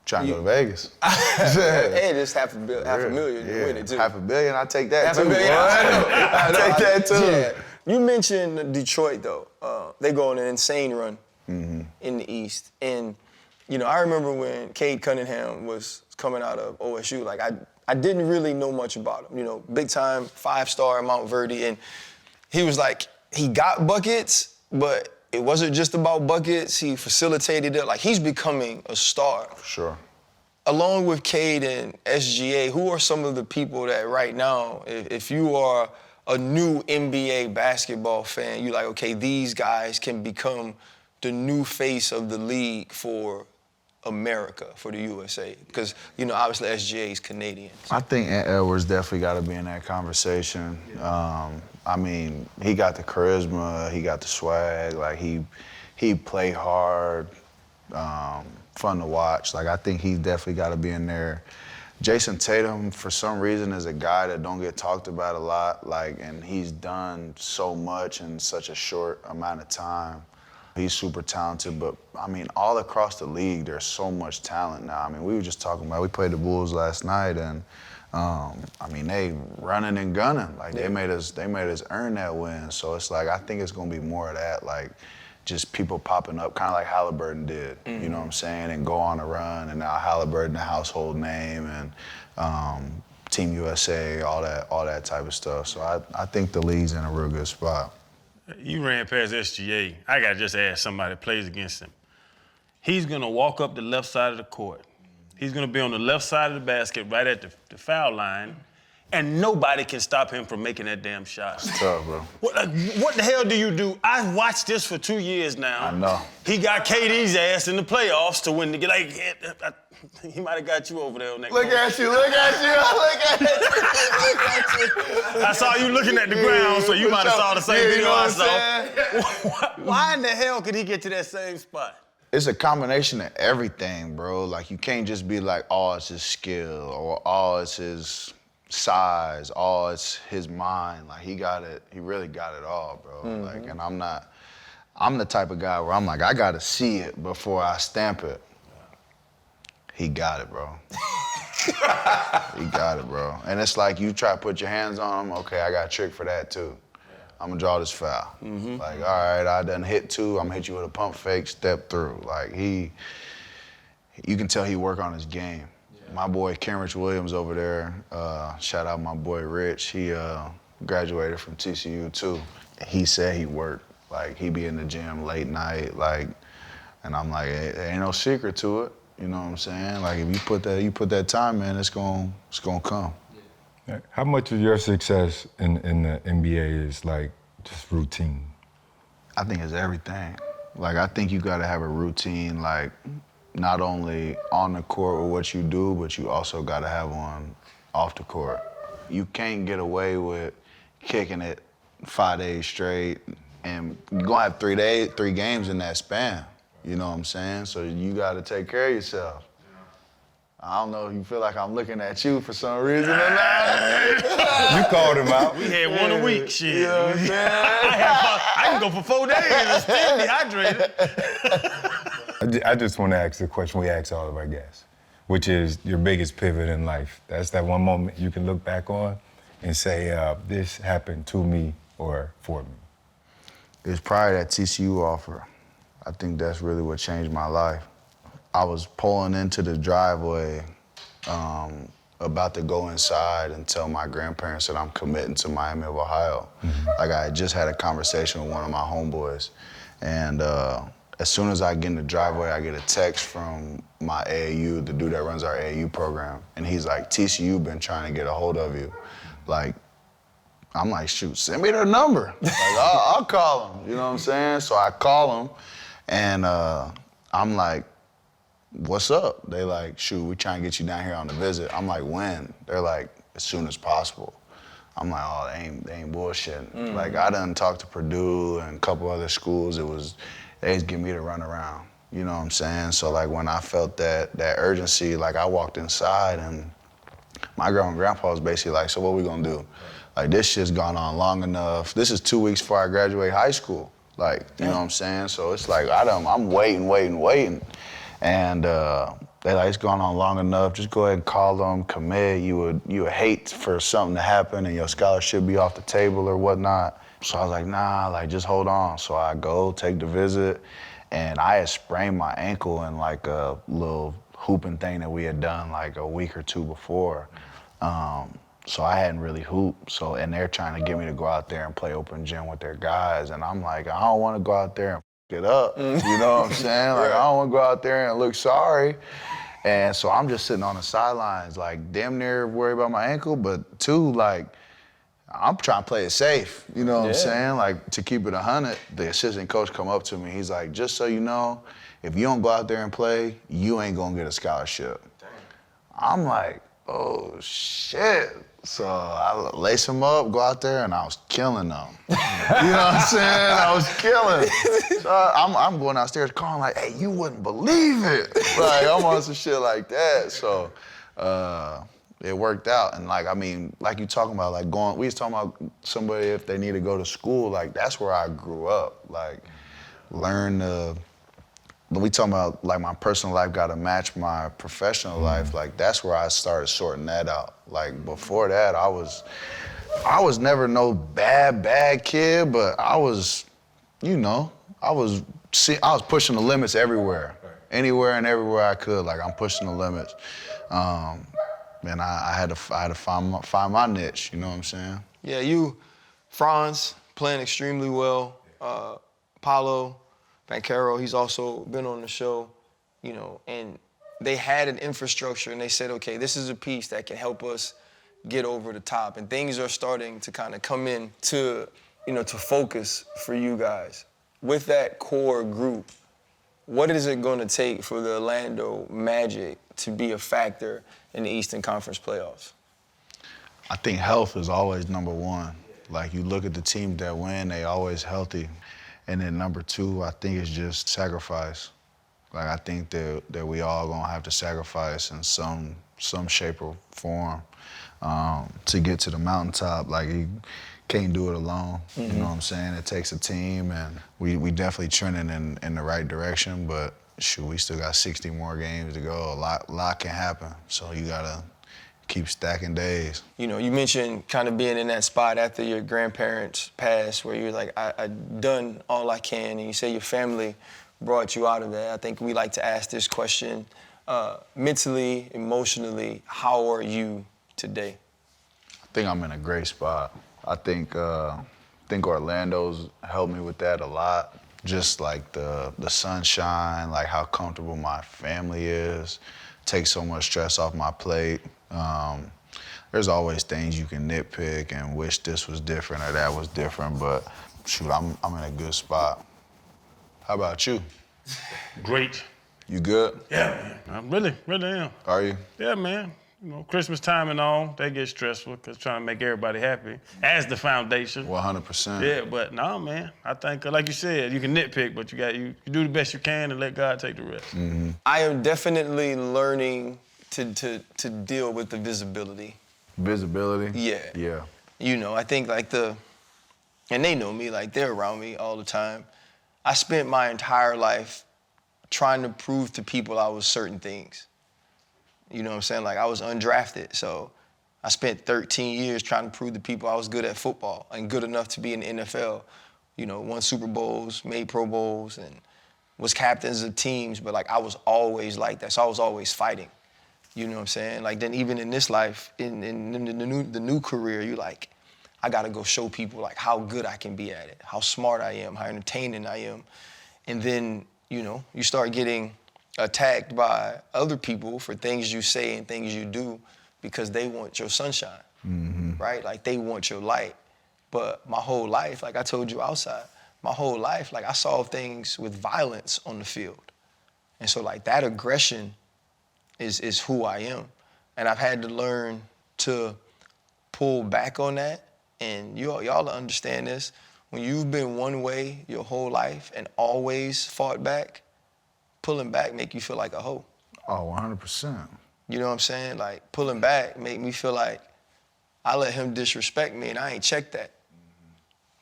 Trying to go to Vegas. Hey, just half a million to win it too. $500 million, I take that Half too. a million. I take that too. Yeah. You mentioned Detroit though. They go on an insane run in the East, and you know I remember when Cade Cunningham was coming out of OSU. Like I didn't really know much about him. You know, big time 5-star at Mount Verde, and he was like he got buckets, but it wasn't just about buckets. He facilitated it. Like, he's becoming a star. Sure. Along with Cade and SGA, who are some of the people that right now, if you are a new NBA basketball fan, you're like, okay, these guys can become the new face of the league for America, for the USA? Because, you know, obviously SGA is Canadian. I think Ant Edwards definitely got to be in that conversation. I mean, he got the charisma, he got the swag, like he play hard, fun to watch. Like, I think he definitely got to be in there. Jason Tatum, for some reason, is a guy that don't get talked about a lot, like, and he's done so much in such a short amount of time. He's super talented, but I mean, all across the league, there's so much talent now. I mean, we were just talking about, we played the Bulls last night, and I mean, they running and gunning. Like, they made us earn that win. So it's like, I think it's gonna be more of that, like, just people popping up, kind of like Halliburton did, you know what I'm saying, and go on a run, and now Halliburton, a household name, and Team USA, all that type of stuff. So I think the league's in a real good spot. You ran past SGA. I got to just ask somebody that plays against him. He's going to walk up the left side of the court. He's going to be on the left side of the basket right at the foul line, and nobody can stop him from making that damn shot. It's tough, bro. What the hell do you do? I've watched this for 2 years now. I know. He got KD's ass in the playoffs to win the game. Like, he might have got you over there on that Look court. at you, look at you, look at you. I saw you looking at the ground, so you might have saw the same Yeah, you video know I what saw. Why in the hell could he get to that same spot? It's a combination of everything, bro. Like, you can't just be like, oh, it's his skill, or oh, it's his size, oh, it's his mind. Like, he really got it all, bro. Like, and I'm the type of guy where I'm like, I gotta see it before I stamp it. He got it, bro. He got it, bro. And it's like, you try to put your hands on him, okay, I got a trick for that too. I'm gonna draw this foul. Like, all right, I done hit 2, I'm gonna hit you with a pump fake, step through. Like, you can tell he work on his game. My boy Kenrich Williams over there, shout out my boy Rich, he graduated from TCU too. He said he worked, like, he be in the gym late night, like, and I'm like, there ain't no secret to it, you know what I'm saying? Like, if you put that time in, it's gonna come. How much of your success in the NBA is like just routine? I think it's everything. Like, I think you gotta have a routine, like, not only on the court with what you do, but you also gotta have one off the court. You can't get away with kicking it 5 days straight, and you're gonna have 3 games in that span. You know what I'm saying? So you gotta take care of yourself. I don't know if you feel like I'm looking at you for some reason or not. You called him out. We had one a week, shit. You know what I'm saying? I can go for 4 days and still dehydrated. I just want to ask the question we ask all of our guests, which is your biggest pivot in life. That's that one moment you can look back on and say, this happened to me or for me. It's probably that TCU offer. I think that's really what changed my life. I was pulling into the driveway, about to go inside and tell my grandparents that I'm committing to Miami of Ohio. Like, I had just had a conversation with one of my homeboys, and as soon as I get in the driveway, I get a text from my AAU, the dude that runs our AAU program, and he's like, TCU been trying to get a hold of you. Like, I'm like, shoot, send me their number. Like, I'll call him, you know what I'm saying? So I call him, and I'm like, what's up? They like, shoot, we trying to get you down here on the visit. I'm like, when? They're like, as soon as possible. I'm like, oh, they ain't bullshitting. Like, I done talked to Purdue and a couple other schools. They just give me the run around. You know what I'm saying? So like when I felt that urgency, like I walked inside and my grandma and grandpa was basically like, so what we gonna do? Like this shit's gone on long enough. This is 2 weeks before I graduate high school. Like, you know what I'm saying? So it's like, I'm waiting. And they like, it's gone on long enough. Just go ahead and call them, commit. You would hate for something to happen and your scholarship be off the table or whatnot. So I was like, nah, like just hold on. So I go take the visit and I had sprained my ankle in like a little hooping thing that we had done like a week or two before. So I hadn't really hooped. So, and they're trying to get me to go out there and play open gym with their guys. And I'm like, I don't want to go out there and it up. You know what I'm saying? Like, I don't want to go out there and look sorry. And so I'm just sitting on the sidelines, like damn near worried about my ankle, but two, like, I'm trying to play it safe. You know what I'm saying? Like, to keep it 100, the assistant coach come up to me. He's like, just so you know, if you don't go out there and play, you ain't gonna get a scholarship. Dang. I'm like, oh, shit. So I lace him up, go out there, and I was killing them. You know what I'm saying? I was killing. So I'm going downstairs calling like, hey, you wouldn't believe it. Like, I'm on some shit like that. So it worked out. And like, I mean, like you talking about, like we was talking about somebody if they need to go to school, like that's where I grew up. Like, when we talking about like my personal life got to match my professional life, like that's where I started sorting that out. Like before that, I was never no bad kid, but I was, you know, I was pushing the limits everywhere, anywhere and everywhere I could. Like I'm pushing the limits, and I had to find my niche. You know what I'm saying? Yeah, Franz playing extremely well. Paulo Banchero, he's also been on the show, you know, and they had an infrastructure and they said, okay, this is a piece that can help us get over the top. And things are starting to kind of come in to focus for you guys. With that core group, what is it going to take for the Orlando Magic to be a factor in the Eastern Conference playoffs? I think health is always number one. Like you look at the team that win, they always healthy. And then number two, I think it's just sacrifice. Like I think that we all gonna have to sacrifice in some shape or form to get to the mountaintop. Like you can't do it alone. Mm-hmm. You know what I'm saying? It takes a team, and we definitely trending in the right direction. But shoot, we still got 60 more games to go. A lot can happen. So you gotta keep stacking days. You know, you mentioned kind of being in that spot after your grandparents passed where you're like, I done all I can, and you say your family brought you out of that. I think we like to ask this question, mentally, emotionally, how are you today? I think I'm in a great spot. I think Orlando's helped me with that a lot. Just like the sunshine, like how comfortable my family is, takes so much stress off my plate. There's always things you can nitpick and wish this was different or that was different, but shoot, I'm in a good spot. How about you? Great. You good? Yeah, man. I really am. Are you? Yeah, man. You know, Christmas time and all, they get stressful because trying to make everybody happy as the foundation. 100%. Yeah, but no, man. I think, like you said, you can nitpick, but you do the best you can and let God take the rest. Mm-hmm. I am definitely learning to deal with the visibility. Visibility? Yeah. Yeah. You know, I think like and they know me, like they're around me all the time. I spent my entire life trying to prove to people I was certain things. You know what I'm saying? Like I was undrafted, so I spent 13 years trying to prove to people I was good at football and good enough to be in the NFL. You know, won Super Bowls, made Pro Bowls, and was captains of teams, but like I was always like that, so I was always fighting. You know what I'm saying? Like then even in this life, in the new career, you like, I gotta go show people like how good I can be at it, how smart I am, how entertaining I am. And then, you know, you start getting attacked by other people for things you say and things you do because they want your sunshine, right? Like they want your light. But my whole life, like I told you outside, my whole life, like I saw things with violence on the field. And so like that aggression is who I am. And I've had to learn to pull back on that. And y'all understand this. When you've been one way your whole life and always fought back, pulling back make you feel like a hoe. Oh, 100%. You know what I'm saying? Like pulling back make me feel like I let him disrespect me and I ain't checked that.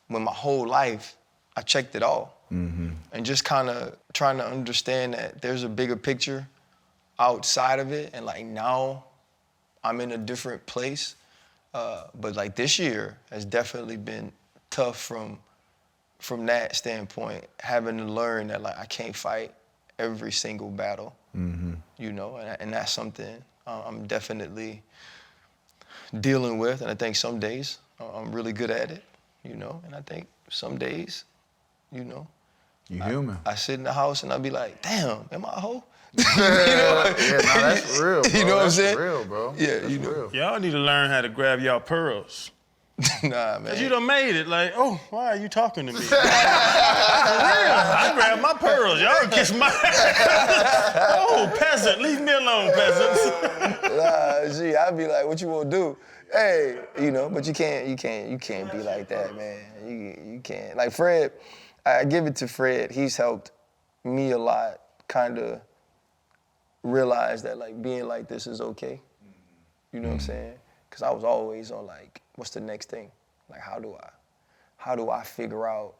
When my whole life, I checked it all. And just kind of trying to understand that there's a bigger picture outside of it. And like now I'm in a different place. But like this year has definitely been tough from that standpoint, having to learn that like I can't fight every single battle, you know, and that's something I'm definitely dealing with. And I think some days I'm really good at it, you know, and I think some days, you know, You human. I sit in the house and I be like, damn, am I a hoe? Yeah, no, that's real, bro. You know what I'm That's saying? real, bro. Yeah, That's you know. real. Y'all need to learn how to grab y'all pearls. Nah, man. Cause you done made it. Like, oh, why are you talking to me? For real. I grabbed my pearls. Y'all kiss my Oh, peasant, leave me alone, peasants. Gee, I'd be like, what you gonna do? Hey, you know, but you can't be like that, man. You can't. Like Fred, I give it to Fred. He's helped me a lot, kind of realize that like being like this is okay. You know what I'm saying? Because I was always on like, what's the next thing? Like, how do I figure out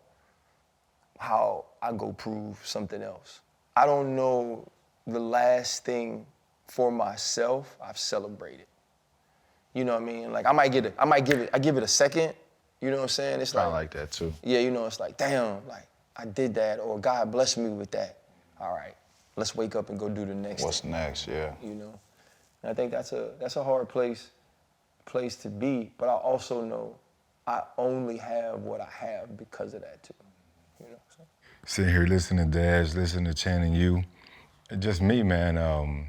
how I go prove something else? I don't know the last thing for myself I've celebrated. You know what I mean? Like I give it a second. You know what I'm saying? It's I like that too. yeah, you know, it's like, damn, like I did that, or God blessed me with that. All right, let's wake up and go do the next What's thing. next? Yeah. You know, and I think that's a hard place to be. But I also know I only have what I have because of that too. You know. So. Sitting here listening to Daz, listening to Channing you, just me, man.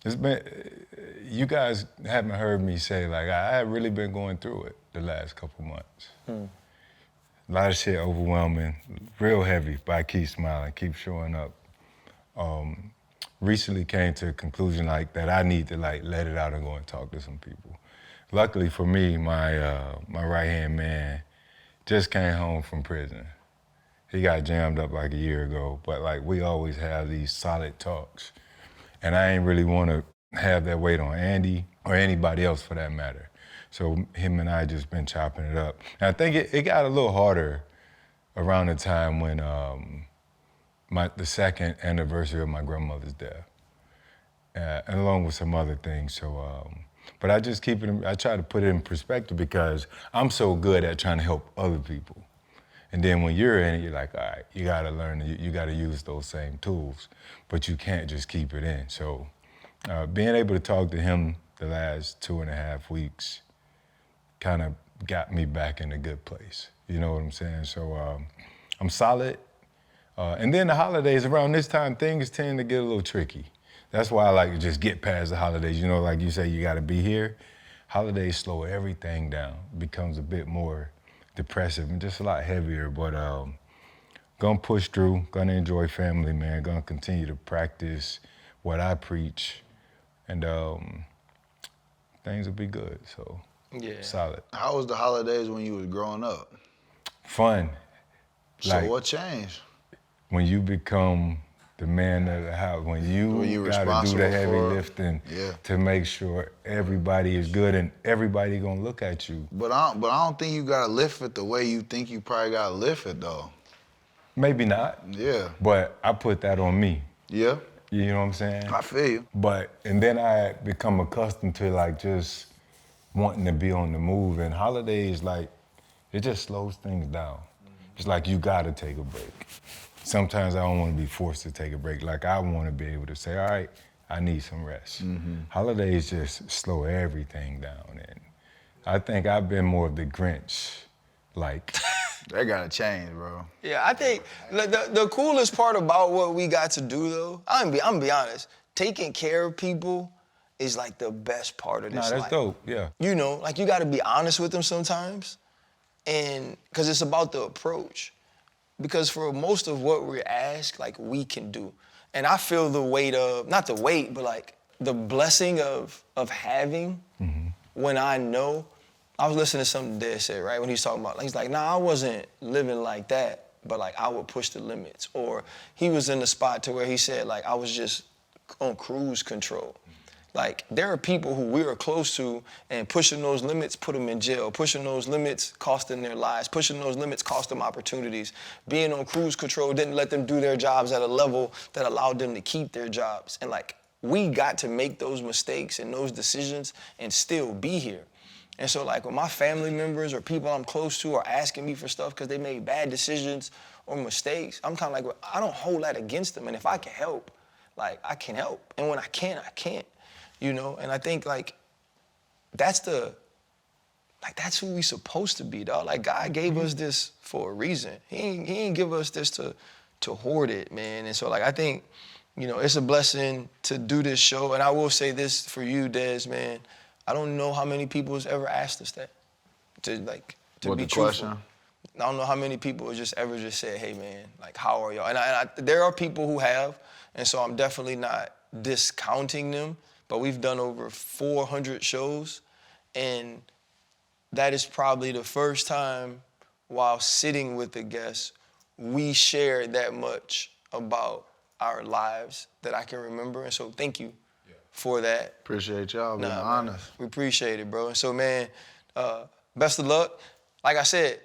It's been, you guys haven't heard me say, like, I have really been going through it the last couple months. A lot of shit overwhelming, real heavy, but I keep smiling, keep showing up. Recently came to a conclusion like that I need to like let it out and go and talk to some people. Luckily for me, my right-hand man just came home from prison. He got jammed up like a year ago, but like we always have these solid talks. And I ain't really want to have that weight on Andy or anybody else for that matter. So him and I just been chopping it up. And I think it got a little harder around the time when the second anniversary of my grandmother's death, and along with some other things. So, but I just I try to put it in perspective because I'm so good at trying to help other people. And then when you're in it, you're like, all right, you gotta learn, you gotta use those same tools, but you can't just keep it in. So being able to talk to him the last 2.5 weeks kind of got me back in a good place. You know what I'm saying? So I'm solid. And then the holidays, around this time, things tend to get a little tricky. That's why I like to just get past the holidays. You know, like you say, you gotta be here. Holidays slow everything down. It becomes a bit more depressive and just a lot heavier, but gonna push through, gonna enjoy family, man, gonna continue to practice what I preach, and things will be good, so Yeah. solid. How was the holidays when you was growing up? Fun. So Like, what changed? when you become the man of the house, when you gotta do responsible the heavy for- lifting Yeah. to make sure everybody is good and everybody gonna look at you. But I don't think you gotta lift it the way you think you probably gotta lift it though. Maybe not, Yeah. but I put that on me. Yeah. You know what I'm saying? I feel you. And then I become accustomed to like just wanting to be on the move, and holidays, like, it just slows things down. It's like you gotta take a break. Sometimes I don't wanna be forced to take a break. Like I wanna be able to say, all right, I need some rest. Holidays just slow everything down, and I think I've been more of the Grinch, like. That gotta change, bro. Yeah, I think the coolest part about what we got to do though, I'm gonna be honest, taking care of people is like the best part of this Nah, that's life. dope, yeah. You know, like you gotta be honest with them sometimes, and because it's about the approach. Because for most of what we're asked, like we can do. And I feel the weight of, not the weight, but like the blessing of having when I know. I was listening to something Dad said, right? When he was talking about, he's like, nah, I wasn't living like that, but like I would push the limits. Or he was in the spot to where he said, like, I was just on cruise control. Like, there are people who we are close to, and pushing those limits put them in jail. Pushing those limits cost them their lives. Pushing those limits cost them opportunities. Being on cruise control didn't let them do their jobs at a level that allowed them to keep their jobs. And like, we got to make those mistakes and those decisions and still be here. And so like when my family members or people I'm close to are asking me for stuff because they made bad decisions or mistakes, I'm kind of like, well, I don't hold that against them. And if I can help, like I can help. And when I can't, I can't. You know, and I think like that's who we supposed to be, dog. Like God gave us this for a reason. He ain't give us this to hoard it, man. And so like I think, you know, it's a blessing to do this show. And I will say this for you, Des, man. I don't know how many people has ever asked us that to What be the truthful. question? I don't know how many people have ever said, hey man, like how are y'all? And there are people who have, and so I'm definitely not discounting them. But we've done over 400 shows, and that is probably the first time while sitting with the guests, we shared that much about our lives that I can remember. And so thank you for that. Appreciate y'all being Man, honest. we appreciate it, bro. And so, man, best of luck. Like I said,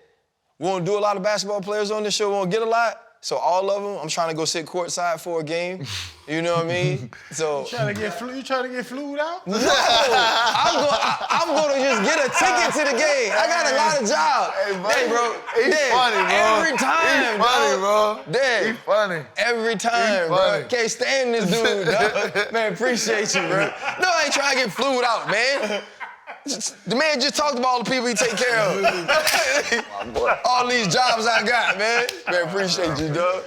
we won't do a lot of basketball players on this show. We won't get a lot. So all of them, I'm trying to go sit courtside for a game. You know what I mean? So You trying to get flued out? no, I'm gonna just get a ticket to the game. I got a lot of jobs. Hey, bro. He's funny, bro. Every time, He's funny, dog. bro. Dad, He's funny. every time, He's bro. funny. Can't stand this dude, dog. Man, appreciate you, bro. No, I ain't trying to get flued out, man. The man just talked about all the people he take care of. All these jobs I got, man. Man, appreciate you, dog.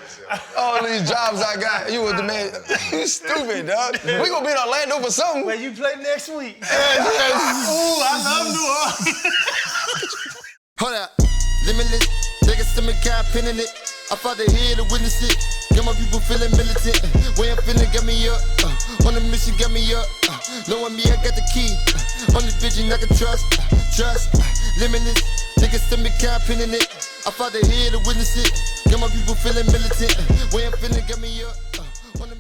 All these jobs I got. You was the man. You stupid, dog. We gonna be in Orlando for something. Where you play next week? Ooh, I love New Orleans. Hold up, limitless. Take a stomach, got pin in it. I fought the head to witness it. Got my people feeling militant. Way I'm feeling got me up. On the mission got me up. Knowing me, I got the key. On the vision I can trust. Limitless. Take a stomach, got pin in it. I fought the head to witness it. Got my people feeling militant. Way I'm feeling got me up. On the